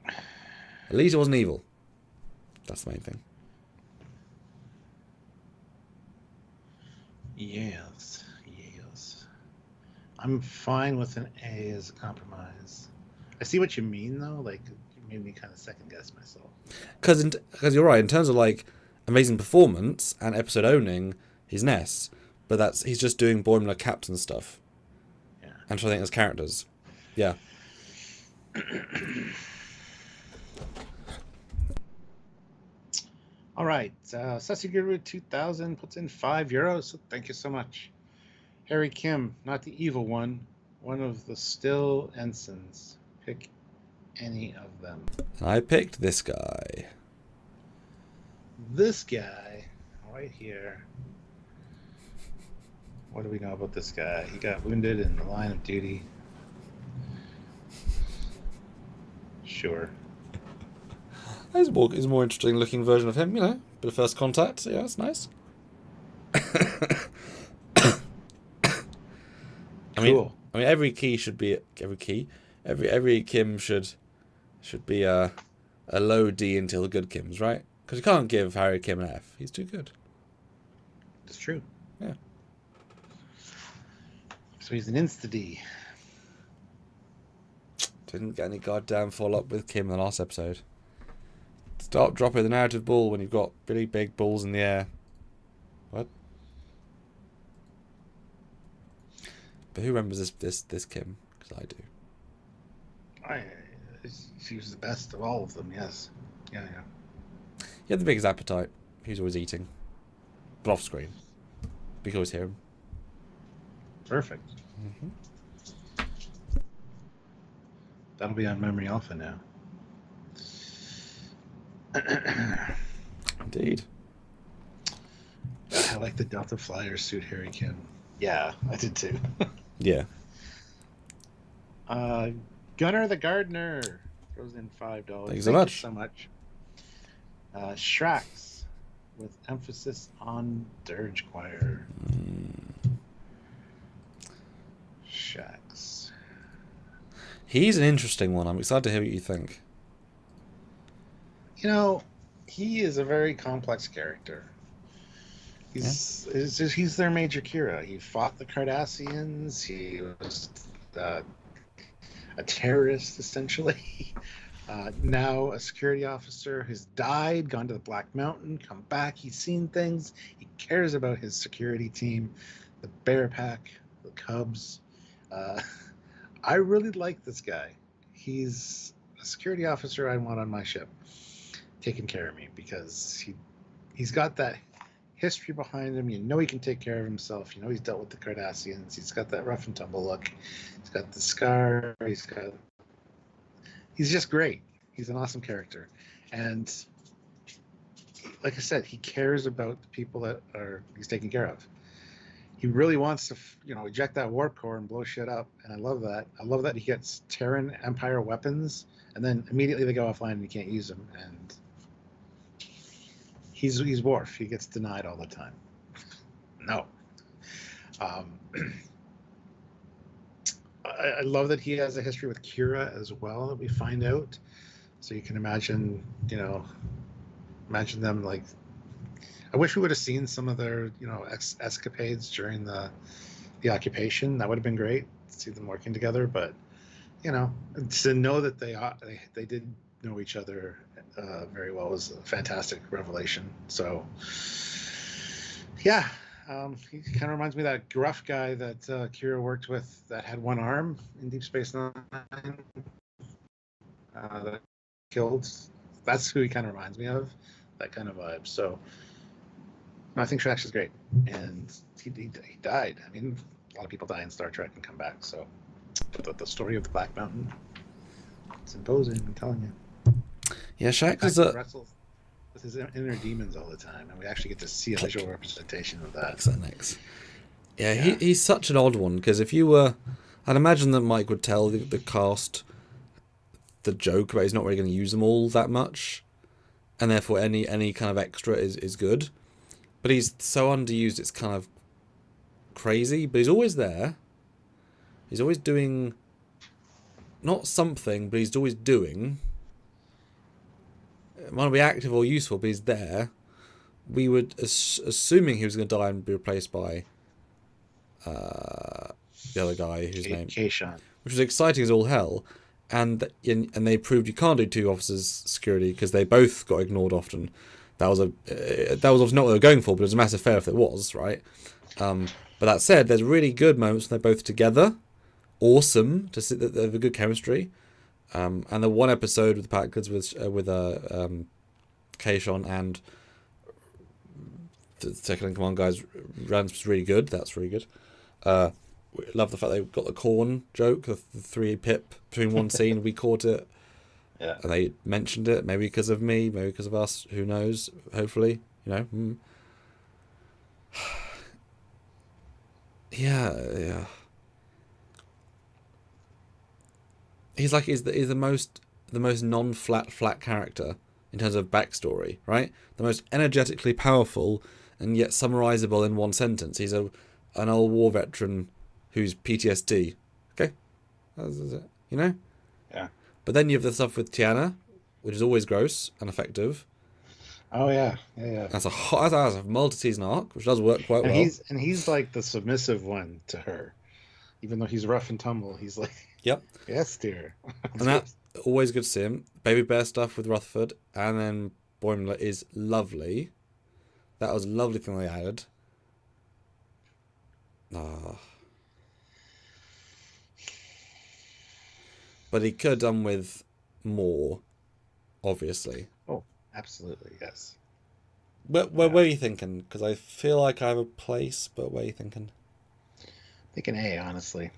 At least it wasn't evil. That's the main thing. Yes. I'm fine with an A as a compromise. I see what you mean, though. Like, you made me kind of second guess myself. Because you're right, in terms of like amazing performance and episode owning, he's an S, but he's just doing Boimler captain stuff. And so I think as characters. Yeah. All right. Sussy Guru 2000 puts in €5. So thank you so much. Harry Kim, not the evil one. One of the still ensigns. Pick any of them. I picked this guy. This guy right here. What do we know about this guy? He got wounded in the line of duty. Sure. There's a more interesting looking version of him, bit of first contact. Yeah, that's nice. Cool. I mean, every Kim should be a low D until the good Kims, right? Because you can't give Harry Kim an F. He's too good. It's true. Yeah. So he's an insta-D. Didn't get any goddamn follow-up with Kim in the last episode. Stop dropping the narrative ball when you've got really big balls in the air. What? But who remembers this Kim? Because I do. She was the best of all of them, yes. Yeah. He had the biggest appetite. He was always eating. But off screen. We could always hear him. Perfect. Mm-hmm. That'll be on Memory Alpha now. Indeed. I like the Delta Flyer suit, Harry Kim. Yeah, I did too. Yeah. Gunnar the Gardener throws in $5. Thank you so much. Shaxs with emphasis on dirge choir. Shaxs. He's an interesting one. I'm excited to hear what you think. He is a very complex character. He's their Major Kira. He fought the Cardassians. He was a terrorist, essentially. Now a security officer who's died, gone to the Black Mountain, come back. He's seen things. He cares about his security team, the Bear Pack, the Cubs. I really like this guy. He's a security officer I want on my ship, taking care of me, because he's got that history behind him. He can take care of himself. He's dealt with the Cardassians. He's got that rough and tumble look. He's got the scar. He's just great. He's an awesome character. And like I said, he cares about the people that he's taking care of. he really wants to, eject that warp core and blow shit up. And I love that. I love that he gets Terran Empire weapons, and then immediately they go offline and you can't use them. And he's Worf. He gets denied all the time. No. I love that he has a history with Kira as well that we find out. So you can imagine, imagine them like. I wish we would have seen some of their, escapades during the occupation. That would have been great to see them working together. But, to know that they did know each other very well was a fantastic revelation. So, yeah, he kind of reminds me of that gruff guy that Kira worked with that had one arm in Deep Space Nine. That killed. That's who he kind of reminds me of. That kind of vibe. So. I think Shaxs is great, and he died. I mean, a lot of people die in Star Trek and come back. So, but the story of the Black Mountain, it's imposing. I'm telling you. Yeah, Shaxs is wrestles with his inner demons all the time, and we actually get to see a visual representation of that. Next. Yeah, he's such an odd one because if you were, I'd imagine that Mike would tell the cast the joke about he's not really going to use them all that much, and therefore any kind of extra is good. But he's so underused, it's kind of crazy. But he's always there. He's always doing, not something, but he's always doing. It might not be active or useful, but he's there. We would, assuming he was going to die and be replaced by the other guy whose name, Keishan, which was exciting as all hell. And they proved you can't do two officers security because they both got ignored often. That was obviously not what they were going for, but it was a massive fail if it was, right? But that said, there's really good moments when they're both together. Awesome to see that they have a good chemistry. And the one episode with the Packers with Keishan and the second in command guys, Rance was really good. That's really good. Love the fact they got the corn joke, the 3 pip between one scene. We caught it. Yeah. And they mentioned it, maybe because of me, maybe because of us, who knows, hopefully, Yeah. He's the most flat character in terms of backstory, right? The most energetically powerful and yet summarizable in one sentence. He's an old war veteran who's PTSD. Okay? That's it, Yeah. But then you have the stuff with Tiana, which is always gross and effective. Oh yeah. That's a multi-season arc, which does work quite well. He's like the submissive one to her, even though he's rough and tumble. He's like, yep, yes, dear. And that's always good to see him. Baby Bear stuff with Rutherford, and then Boimler is lovely. That was a lovely thing they added. But he could have done with more, obviously. Oh, absolutely, yes. Where are you thinking? Because I feel like I have a place, but where are you thinking? Thinking A, honestly.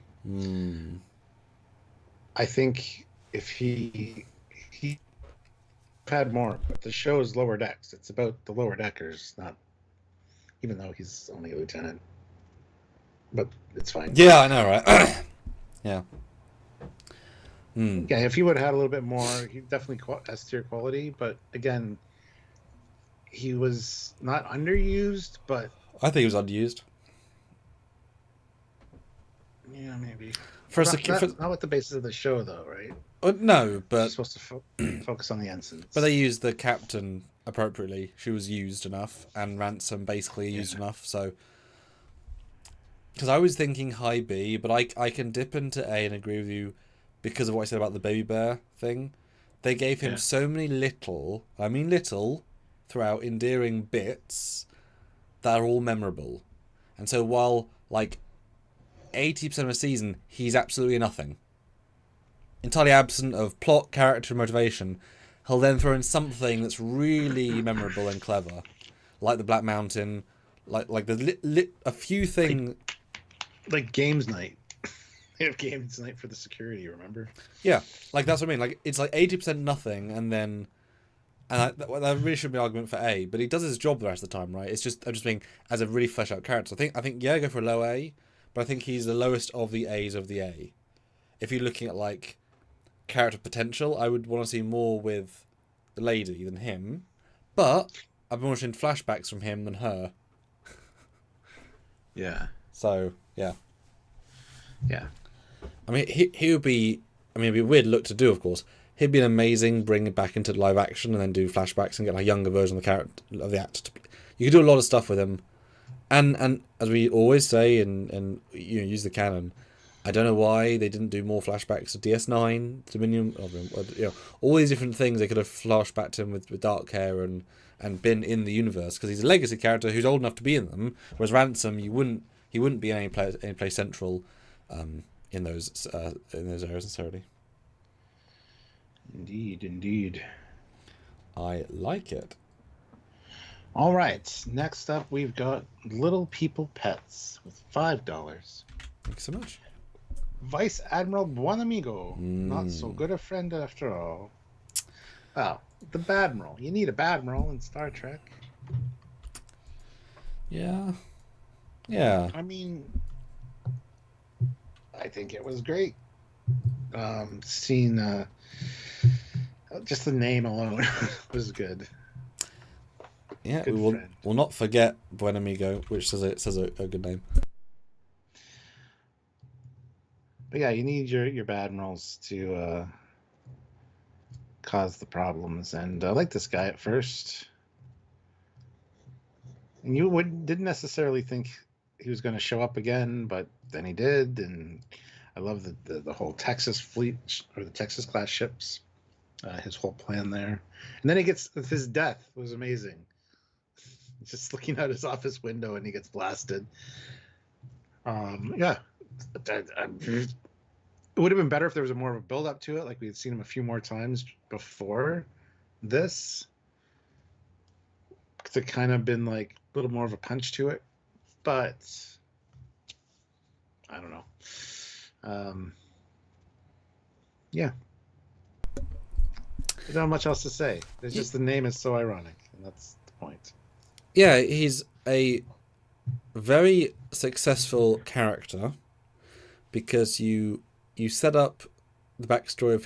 I think if he had more, but the show is Lower Decks. It's about the Lower Deckers, not, even though he's only a lieutenant. But it's fine. Yeah, I know, right? Yeah. Yeah, if he would have had a little bit more, he definitely S-tier quality. But again, he was not underused, but I think he was underused. Yeah, maybe. Not what the basis of the show, though, right? No, but it's supposed to focus on the ensigns. But they used the captain appropriately. She was used enough, and Ransom basically used enough. So, because I was thinking high B, but I can dip into A and agree with you because of what I said about the baby bear thing. They gave him so many little, throughout endearing bits that are all memorable. And so while, 80% of a season, he's absolutely nothing, entirely absent of plot, character, and motivation, he'll then throw in something that's really memorable and clever, like the Black Mountain, like a few things... Like games night. They have games night for the security, remember? Yeah, that's what I mean. It's 80% nothing, and then And that really should be an argument for A, but he does his job the rest of the time, right? It's just I'm just being as a really fleshed out character. I think yeah, go for a low A, but I think he's the lowest of the A's of the A. If you're looking at like character potential, I would want to see more with the lady than him. But I've been watching flashbacks from him than her. Yeah. So yeah. Yeah. I mean, he would be. I mean, it'd be a weird look to do, of course. He'd be an amazing bring it back into live action and then do flashbacks and get like a younger version of the character of the actor. You could do a lot of stuff with him, and as we always say, and use the canon. I don't know why they didn't do more flashbacks of DS9, Dominion, all these different things. They could have flashbacked him with dark hair and been in the universe because he's a legacy character who's old enough to be in them. Whereas Ransom, he wouldn't be in any place central in those areas necessarily. Indeed. I like it. All right. Next up, we've got Little People Pets with $5. Thanks so much. Vice Admiral Buenamigo. Not so good a friend after all. Well, the Badmiral. You need a Badmiral in Star Trek. Yeah. I mean, I think it was great. Seeing just the name alone was good. Yeah, good we will not forget Buenamigo, which says a good name. But yeah, you need your Badmirals to cause the problems. And I like this guy at first. And you didn't necessarily think he was going to show up again, but then he did. And I love the whole Texas fleet, or the Texas class ships, his whole plan there. And then he gets, his death was amazing. Just looking out his office window and he gets blasted. Yeah. It would have been better if there was more of a build up to it, like we had seen him a few more times before this. It's kind of been like a little more of a punch to it, but I don't know. Yeah, there's not much else to say. There's just the name is so ironic, and that's the point. Yeah, he's a very successful character because you set up the backstory of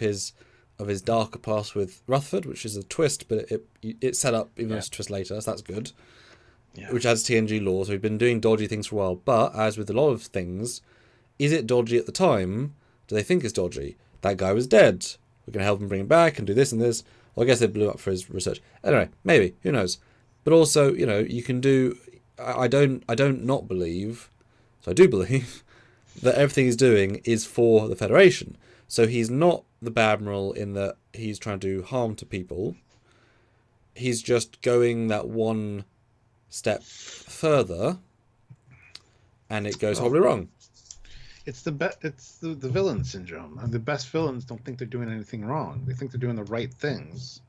his darker past with Rutherford, which is a twist, but it's set up even though it's a twist later, so that's good. Yeah. Which adds TNG lore, so we've been doing dodgy things for a while, but as with a lot of things, is it dodgy at the time? Do they think it's dodgy? That guy was dead. We're going to help him bring him back and do this and this. Well, I guess they blew up for his research. Anyway, maybe, who knows? But also, you can do... I don't not believe, so I do believe, that everything he's doing is for the Federation. So he's not the Badmiral in that he's trying to do harm to people. He's just going that one step further, and it goes horribly wrong. It's the villain syndrome. The best villains don't think they're doing anything wrong. They think they're doing the right things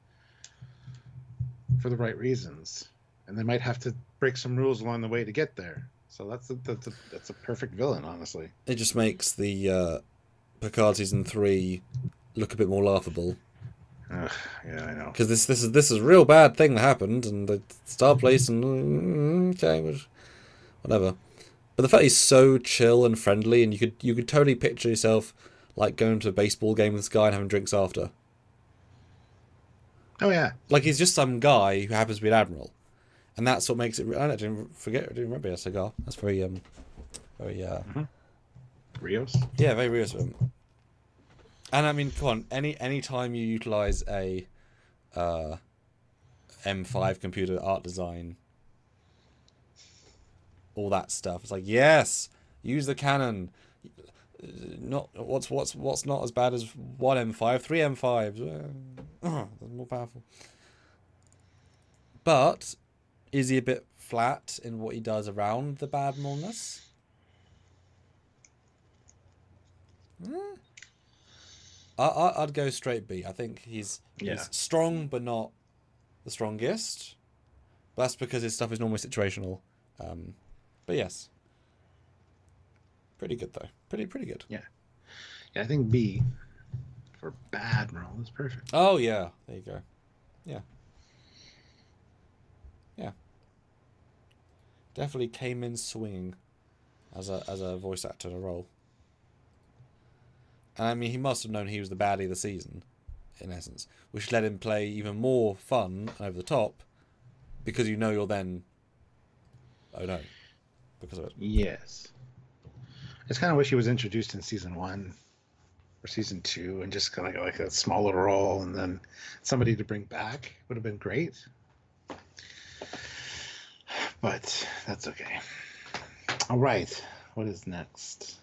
for the right reasons, and they might have to break some rules along the way to get there. So that's a perfect villain, honestly. It just makes the Picard season 3 look a bit more laughable. Yeah, I know. Because this is a real bad thing that happened, and the Star Place and okay, whatever. But the fact he's so chill and friendly, and you could totally picture yourself like going to a baseball game with this guy and having drinks after. Oh yeah, like he's just some guy who happens to be an admiral, and that's what makes it. I didn't remember a cigar. That's very Rios. Yeah, very Rios of him. And I mean, come on, any time you utilize a M5 computer art design, all that stuff, it's like, yes, use the canon. Not what's not as bad as one M5, 3 M5s. They're more powerful. But is he a bit flat in what he does around the badness? I'd go straight B. I think he's strong, but not the strongest. But that's because his stuff is normally situational. But yes, pretty good though. Pretty good. Yeah, I think B for Badmiral is perfect. Oh yeah, there you go. Yeah. Definitely came in swinging as a voice actor in a role. And I mean, he must have known he was the baddie of the season, in essence, which let him play even more fun and over the top, because you know you're then, oh no, because of it. Yes. I just kind of wish he was introduced in season 1 or season 2 and just kind of like a smaller role, and then somebody to bring back would have been great. But that's okay. All right. What is next?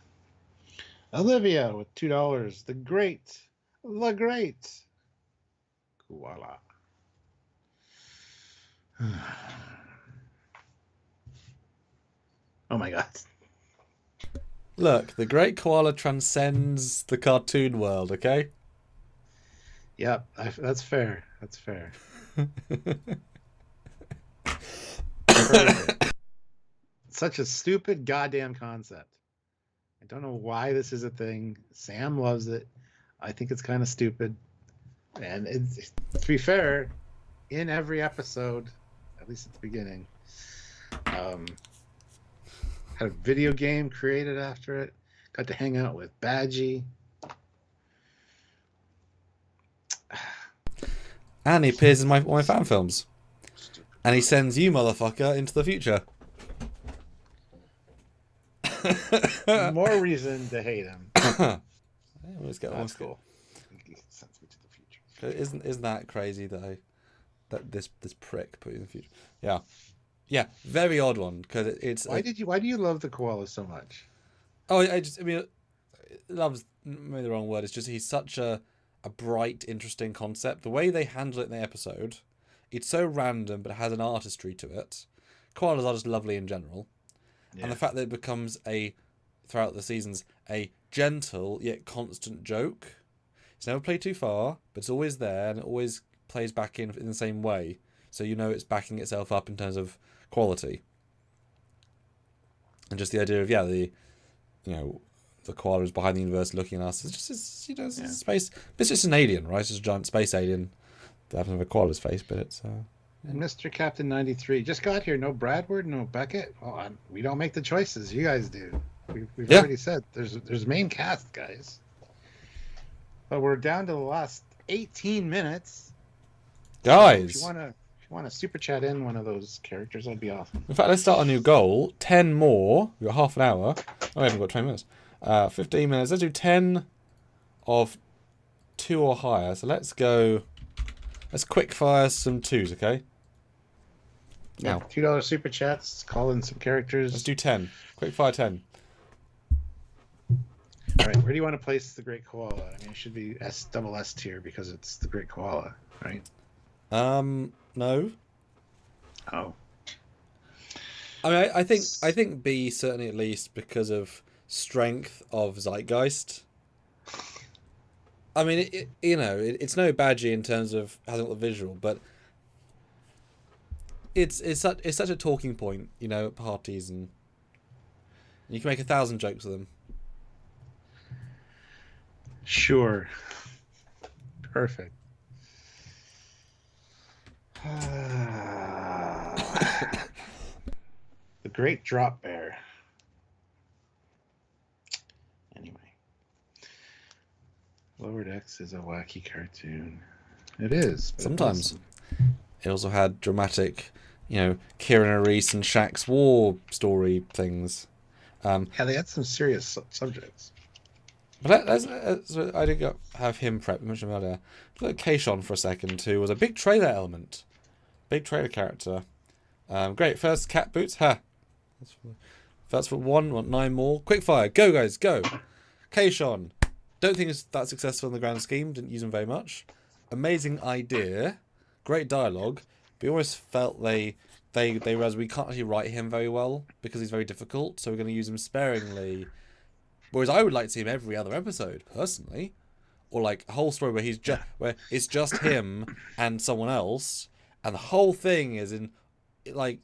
Olivia with $2. The great Koala. Oh my God. Look, the great Koala transcends the cartoon world, okay? Yep, that's fair. That's fair. Such a stupid goddamn concept. I don't know why this is a thing. Sam loves it. I think it's kind of stupid. And it's, to be fair, in every episode, at least at the beginning, had a video game created after it. Got to hang out with Badgey. And he appears in one of my fan films. And he sends you, motherfucker, into the future. More reason to hate him. That's cool. He sends me to the future. Isn't that crazy though? That this prick put you in the future. Yeah, very odd one because it's. Why do you love the koala so much? Oh, I mean, love's maybe the wrong word. It's just he's such a bright, interesting concept. The way they handle it in the episode, it's so random, but it has an artistry to it. Koalas are just lovely in general. Yeah. And the fact that it becomes throughout the seasons, a gentle yet constant joke. It's never played too far, but it's always there, and it always plays back in the same way. So you know it's backing itself up in terms of quality. And just the idea of the koala is behind the universe looking at us. It's space. It's just an alien, right? It's just a giant space alien that happens to have a koala's face, but it's. And Mr. Captain 93 just got here. No Bradward, no Beckett. Well, we don't make the choices. You guys do. We've already said there's main cast, guys. But we're down to the last 18 minutes. Guys, so if you want to super chat in one of those characters, that'd be awesome. In fact, let's start a new goal. 10 more. We've got half an hour. Oh, we haven't got 20 minutes. 15 minutes. Let's do 10 of 2 or higher. So let's go. Let's quick fire some 2s, okay? Now, $2 super chats. Call in some characters. Let's do 10. Quick fire 10. All right, where do you want to place the Great Koala? I mean, it should be S tier because it's the Great Koala, right? No. Oh. I mean, I think B certainly, at least because of strength of zeitgeist. I mean, it's no Badgey in terms of having the visual, but it's such a talking point, at parties, and you can make 1,000 jokes with them. Sure. Perfect. The Great Drop Bear. Anyway. Lower Decks is a wacky cartoon. It is. Sometimes. Awesome. It also had dramatic, Kieran Reese and Shaxs war story things. Yeah, they had some serious subjects. But I did have him prep. We mentioned earlier. Look at Keishon for a second, who was a big trailer element. Big trailer character. Great. First cat boots. Ha. That's for 1. Want 9 more. Quick fire. Go, guys. Go. Keishon. Don't think it's that successful in the grand scheme. Didn't use him very much. Amazing idea. Great dialogue. But we always felt they realized we can't actually write him very well because he's very difficult. So we're going to use him sparingly. Whereas I would like to see him every other episode, personally. Or like a whole story where where it's just him and someone else. And the whole thing is in, him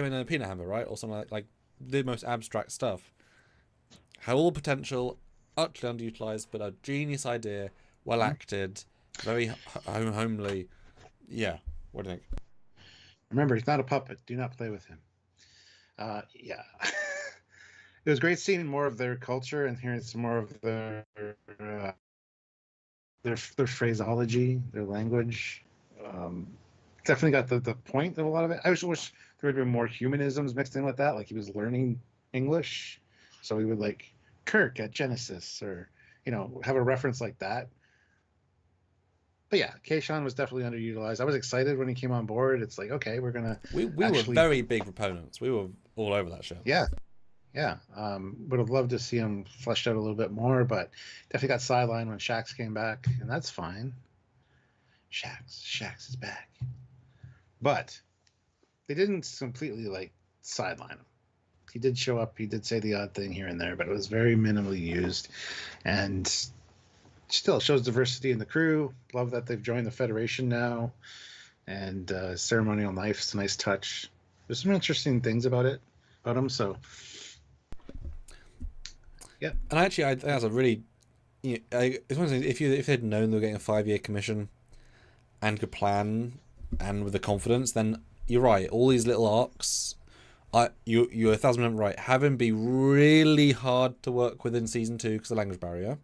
and a peanut hammer, right? Or something like the most abstract stuff. Had all the potential, utterly underutilized, but a genius idea, well acted, very homely. Yeah, what do you think? Remember, he's not a puppet. Do not play with him. Yeah. It was great seeing more of their culture and hearing some more of uh, their phraseology, their language. Definitely got the point of a lot of it. I wish there would be more humanisms mixed in with that. Like he was learning English, so he would like Kirk at Genesis, or have a reference like that. But yeah, Kayshawn was definitely underutilized. I was excited when he came on board. It's like, okay, we're gonna. We were very big proponents. We were all over that show. Yeah. Yeah, would have loved to see him fleshed out a little bit more, but definitely got sidelined when Shaxs came back, and that's fine. Shaxs is back, but they didn't completely like sideline him. He did show up. He did say the odd thing here and there, but it was very minimally used, and still shows diversity in the crew. Love that they've joined the Federation now, and ceremonial knife's a nice touch. There's some interesting things about him. So. Yeah, and actually, I think that's a really, it's one of the things. If they'd known they were getting a 5-year commission, and could plan, and with the confidence, then you're right. All these little arcs, you're 1,000% right. Have him be really hard to work with in season 2 because of the language barrier.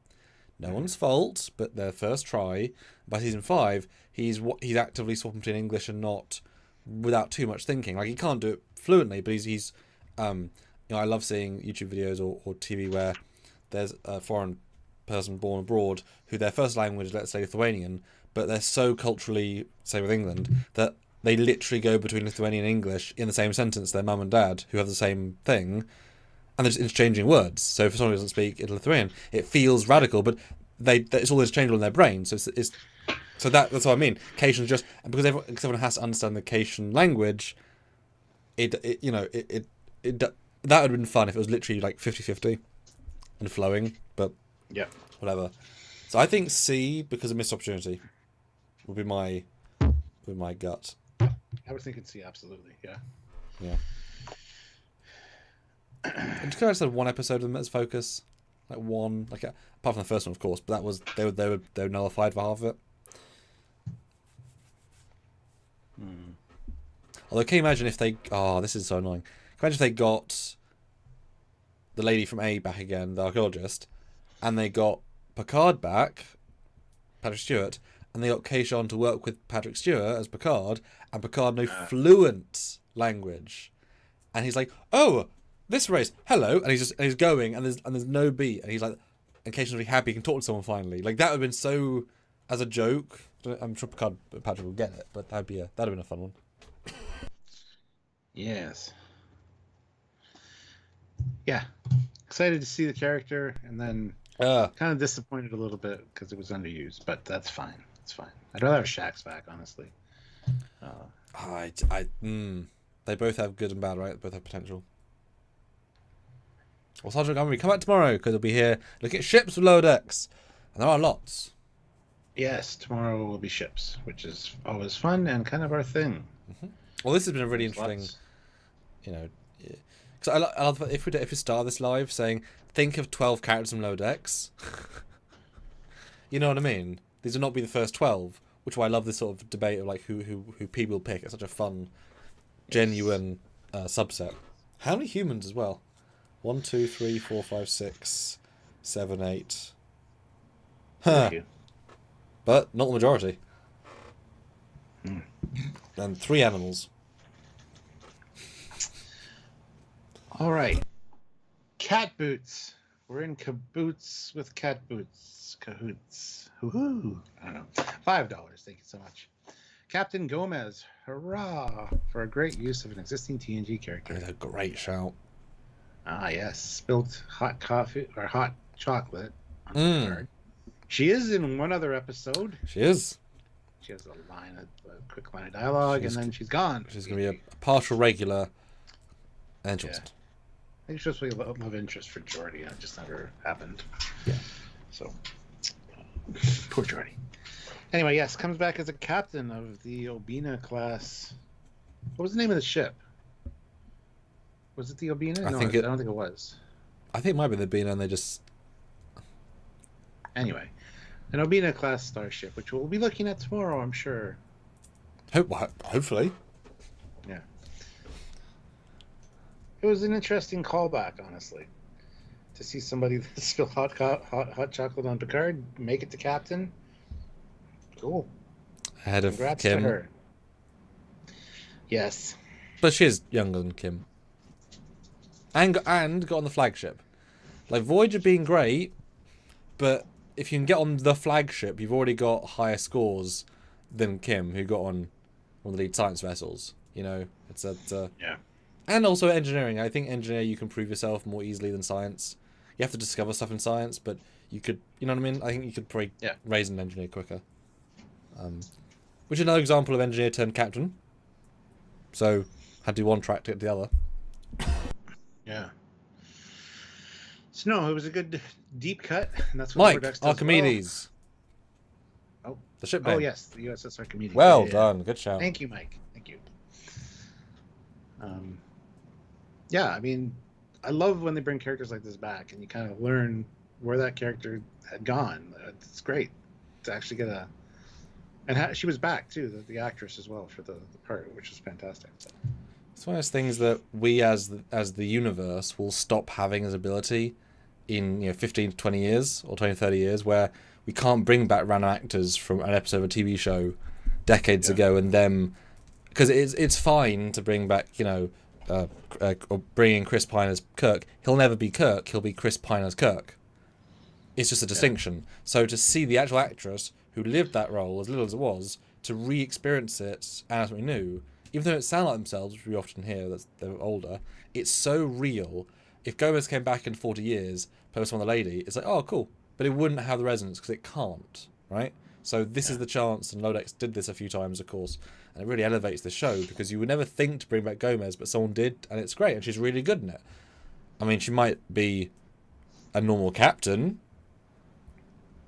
No one's fault, but their first try. By season 5, he's actively swapping between English and not without too much thinking. Like he can't do it fluently, but he's I love seeing YouTube videos or TV where there's a foreign person born abroad who their first language is, let's say, Lithuanian, but they're so culturally, say with England, that they literally go between Lithuanian and English in the same sentence, their mum and dad, who have the same thing, and they're just interchanging words. So for someone who doesn't speak Lithuanian, it feels radical, but it's all interchangeable in their brain. So that's what I mean. Kayshawn's just, because everyone has to understand the Kayshan language, that would have been fun if it was literally like 50-50 and flowing, but yeah, whatever. So I think C, because of missed opportunity, would be my gut. I was thinking C, absolutely. Yeah. Yeah. And just kind of said one episode of them as focus, like one, like apart from the first one, of course, but that was they were nullified for half of it. Although, can you imagine if they? Oh, this is so annoying. Imagine if they got the lady from A back again, the archaeologist, and they got Picard back, Patrick Stewart, and they got Kayshawn to work with Patrick Stewart as Picard, and Picard no fluent language, and he's like, "Oh, this race, hello," and he's going, and there's no beat, and he's like, and Kayshawn's really happy he can talk to someone finally. Like that would have been so, as a joke. I'm sure Patrick will get it, but that'd have been a fun one. Yes. Yeah, excited to see the character, and then kind of disappointed a little bit because it was underused, but that's fine. It's fine. I'd rather have Shaxs back, honestly. They both have good and bad, right? They both have potential. Well, Sergeant Montgomery, come back tomorrow because he'll be here looking at ships with lower decks, and there are lots. Yes, tomorrow will be ships, which is always fun and kind of our thing. Mm-hmm. Well, this has been a really interesting, because I love if we start this live saying, think of 12 characters from low decks. You know what I mean? These will not be the first 12, which is why I love this sort of debate of like who people pick. It's such a fun, genuine subset. How many humans as well? 1, 2, 3, 4, 5, 6, 7, 8. Huh. But not the majority. And 3 animals. All right. Cat boots. We're in caboots with cat boots. Cahoots. Woohoo. I don't know. $5. Thank you so much. Captain Gomez. Hurrah. For a great use of an existing TNG character. That's a great shout. Ah, yes. Spilt hot coffee or hot chocolate on the card. She is in one other episode. She is. She has a quick line of dialogue, and then she's gone. She's going to be a partial regular. And just. Yeah. I think she's supposed to be a love interest for Geordi, and it just never happened. Yeah. So, poor Geordi. Anyway, yes, comes back as a captain of the Obina class. What was the name of the ship? Was it the Obina? I don't think it was. I think it might be the Obina, and they just. Anyway, an Obina class starship, which we'll be looking at tomorrow, I'm sure. Hopefully. Yeah. it was an interesting callback, honestly, to see somebody that spilled hot chocolate on Picard make it to captain. Cool. Ahead of Congrats Kim. to her. Yes. But she is younger than Kim. And got on the flagship. Like, Voyager being great, but if you can get on the flagship, you've already got higher scores than Kim, who got on one of the lead science vessels. You know, it's at... yeah. And also engineering. I think engineer, you can prove yourself more easily than science. You have to discover stuff in science, but you could... You know what I mean? I think you could probably raise an engineer quicker. Which is another example of engineer turned captain. So, had to do one track to get to the other. Yeah. So no, it was a good deep cut, and that's what Mike, Archimedes. Well. Oh, the ship. Oh yes, the USS Archimedes. Well done, good shout. Thank you, Mike. Thank you. Yeah, I mean, I love when they bring characters like this back, and you kind of learn where that character had gone. It's great to actually get a, and she was back too, the actress as well for the part, which is fantastic. So. It's one of those things that we as the universe will stop having as ability in 15 to 20 years or 20 to 30 years, where we can't bring back random actors from an episode of a TV show decades ago and them, because it's fine to bring back or bring in Chris Pine as Kirk. He'll never be Kirk, he'll be Chris Pine as Kirk. It's just a distinction. So to see the actual actress who lived that role, as little as it was, to re-experience it as we knew, even though it sound like themselves, which we often hear that they're older, it's so real. If Gomez came back in 40 years, played someone the lady, it's like, oh, cool. But it wouldn't have the resonance because it can't, right? So this is the chance, and Lodex did this a few times, of course, and it really elevates the show because you would never think to bring back Gomez, but someone did, and it's great, and she's really good in it. I mean, she might be a normal captain,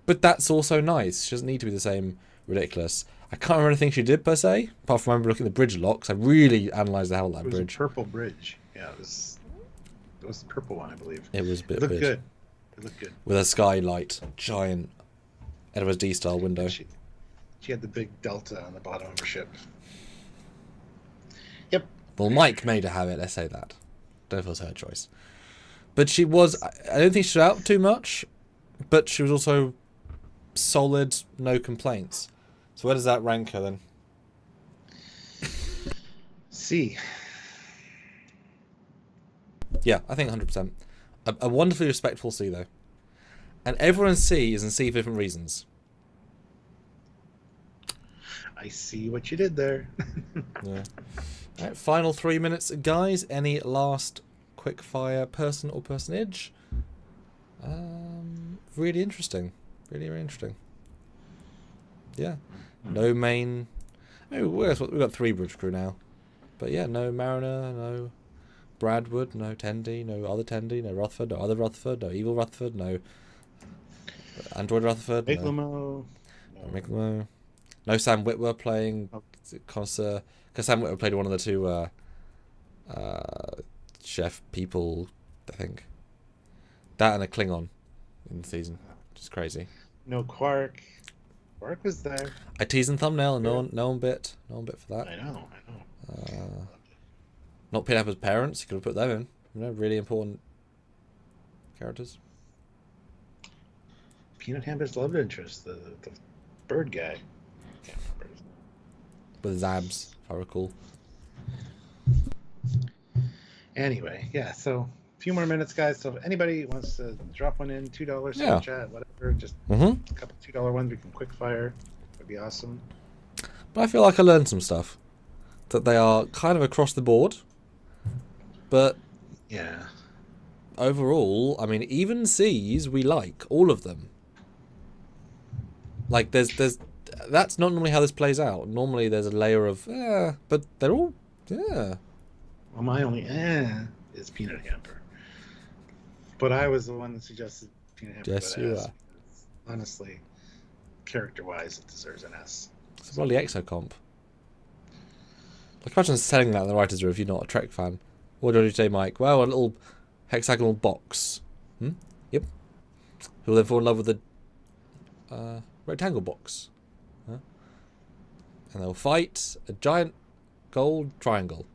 but that's also nice. She doesn't need to be the same ridiculous. I can't remember anything she did per se, apart from remember looking at the bridge locks. I really analysed the hell of that bridge. It was a purple bridge. Yeah, it was the purple one, I believe. It was a bit It looked weird. good. It looked good. With a skylight, giant Edwards D style window. She had the big delta on the bottom of her ship. Yep. Well, Mike made her have it, let's say that. Don't know if it was her choice. But she was, I don't think she stood out too much, but she was also solid, no complaints. So where does that rank her then? C. Yeah, I think 100%. A wonderfully respectful C, though. And everyone in C is in C for different reasons. I see what you did there. Yeah. All right, final 3 minutes, guys. Any last quick fire person or personage? Really interesting. Really, really interesting. Yeah. No main... Oh, we've got 3 bridge crew now. But yeah, no Mariner, no Bradwood, no Tendi, no other Tendi, no Rutherford, no other Rutherford, no evil Rutherford, no android Rutherford, Miglamo. no Miglamo. No Sam Witwer playing Connoisseur. Because Sam Witwer played one of the 2 chef people, I think. That and a Klingon in the season. Which is crazy. No Quark. Quark was there. I teased in thumbnail and no one bit for that. I know. Not Peter parents, you could have put them in. Really important characters. Peanut Hamper's love interest, the bird guy. Can't remember. With Zabs, if I recall. Anyway, yeah, so a few more minutes, guys. So if anybody wants to drop one in, $2 super chat, whatever, just a couple $2 ones we can quick fire. Would be awesome. But I feel like I learned some stuff. That they are kind of across the board. But yeah, overall, I mean, even C's we like all of them. Like there's that's not normally how this plays out. Normally there's a layer of but they're all Well, my only is Peanut Hamper. But I was the one that suggested Peanut Hamper. Yes, you are. Honestly, character-wise, it deserves an S. It's probably Exocomp. Like imagine selling that in the writer's room if you're not a Trek fan. What do you say, Mike? Well, a little hexagonal box. Yep. Who'll then fall in love with the rectangle box. And they'll fight a giant gold triangle.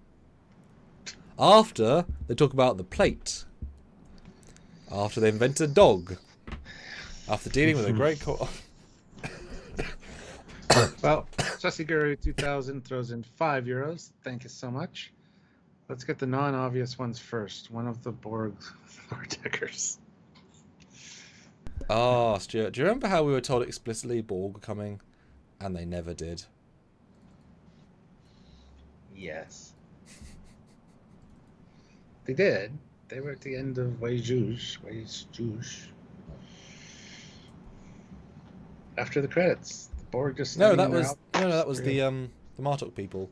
After they talk about the plate. After they invented a dog. After dealing with a great koala. Well, Susiguru 2000 throws in €5. Thank you so much. Let's get the non-obvious ones first. One of the Borg Vortexers. Oh, Stuart, do you remember how we were told explicitly Borg were coming, and they never did? Yes. They did. They were at the end of Wajuj. After the credits, the Borg just No, that was the Martok people.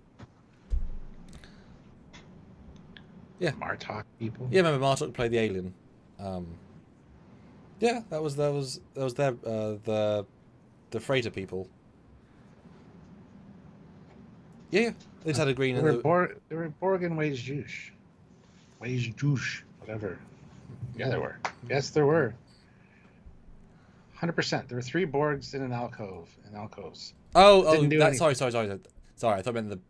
Yeah, Martok people. yeah. Remember Martok played the alien. Yeah, that was their the freighter people. Yeah, they just had a green. They were Borg and Wajuj, whatever. Yeah, there were. Yes, there were. 100%. There were 3 Borgs in an alcove. In alcoves. Oh, sorry. Sorry, I thought you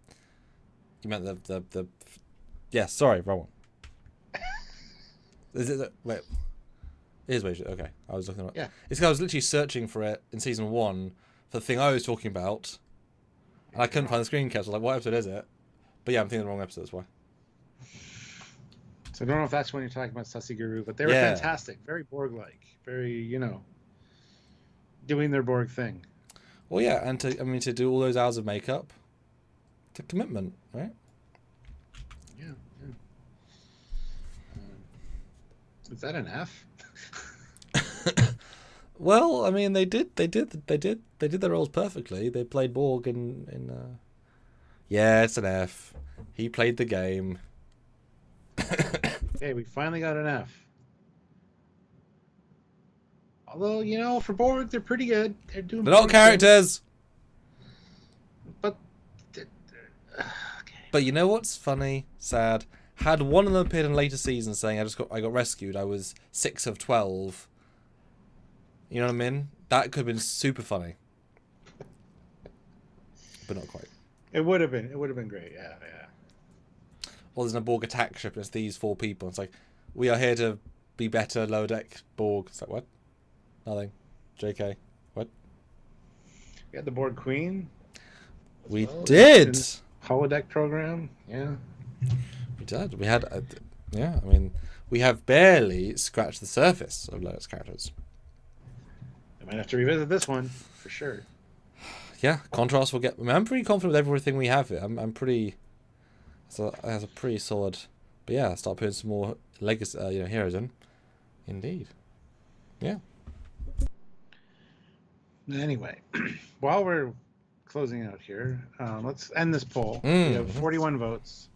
meant the. Yeah, sorry, wrong one. Is it wait? It is Wajuj. Okay, I was looking at. Yeah. It's because I was literally searching for it in season 1 for the thing I was talking about, and I couldn't find the screen capture. I was like, what episode is it? But yeah, I'm thinking the wrong episode. That's why. So I don't know if that's when you're talking about Susiguru, but they were fantastic. Very Borg-like. Very, doing their Borg thing. Well, yeah, and to do all those hours of makeup, it's a commitment, right? Yeah. Is that an F? Well, I mean, they did their roles perfectly. They played Borg in. Yeah, it's an F. He played the game. Okay, we finally got an F. Although, for Borg, they're pretty good. They're doing. They're not characters. But. Okay. But you know what's funny, sad? Had one of them appeared in later seasons saying I got rescued. I was 6 of 12. You know what I mean? That could have been super funny, but not quite. It would have been. It would have been great. Yeah. Or there's a Borg attack ship and it's these 4 people. It's like, we are here to be better, lower deck Borg. It's like, what? Nothing. JK. What? We had the Borg Queen. We did. Holodeck program. Yeah. We did. We had. We have barely scratched the surface of Lotus characters. I might have to revisit this one for sure. Yeah, contrast will get. I'm pretty confident with everything we have here. I'm pretty. So it has a pretty solid. But yeah, start putting some more legacy, heroes in. Indeed. Yeah. Anyway, while we're closing out here, let's end this poll. We have 41 votes.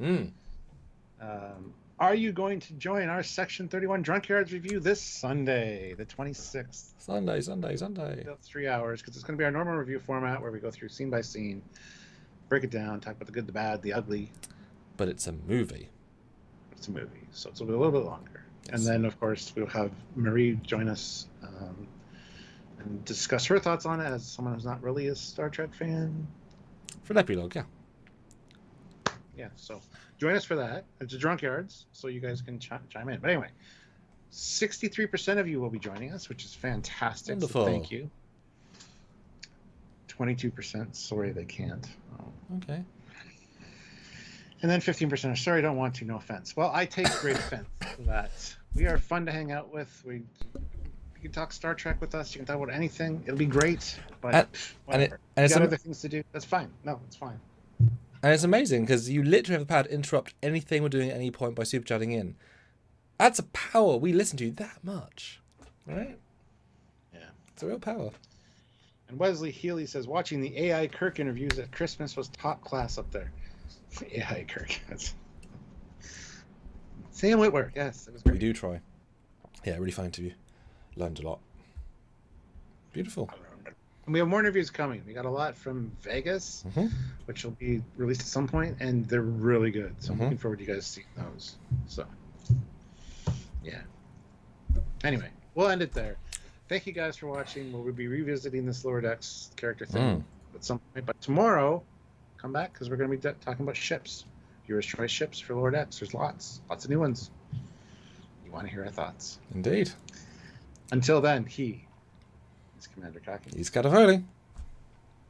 Are you going to join our Section 31 Drunk Yards review this Sunday, the 26th? Sunday. About 3 hours, because it's going to be our normal review format where we go through scene by scene, break it down, talk about the good, the bad, the ugly. But it's a movie. It's a movie, so it's a little bit longer. Yes. And then, of course, we'll have Marie join us and discuss her thoughts on it as someone who's not really a Star Trek fan. For an epilogue, yeah. Yeah, so join us for that. It's a Drunk Yards, so you guys can chime in. But anyway, 63% of you will be joining us, which is fantastic. Wonderful. So thank you. 22%, sorry they can't. Okay. And then 15% are sorry, don't want to, no offense. Well, I take great offense to that. We are fun to hang out with. You can talk Star Trek with us. You can talk about anything. It'll be great. But whatever. You got other things to do. That's fine. No, it's fine. And it's amazing because you literally have the power to interrupt anything we're doing at any point by super chatting in. That's a power. We listen to you that much. Right? Yeah. It's a real power. And Wesley Healy says, watching the AI Kirk interviews at Christmas was top class up there. AI Kirk. Sam Witwer. Yes, it was great. We do try. Yeah, really fun interview. Learned a lot. Beautiful. And we have more interviews coming. We got a lot from Vegas, which will be released at some point, and they're really good. So I'm looking forward to you guys seeing those. So, yeah. Anyway, we'll end it there. Thank you guys for watching. We'll be revisiting this Lower Decks character thing at some point. But tomorrow, come back because we're going to be talking about ships. Heroes Choice ships for Lord X. There's lots of new ones. You want to hear our thoughts. Indeed. Until then, he is Commander Kaki. He's Catafoli.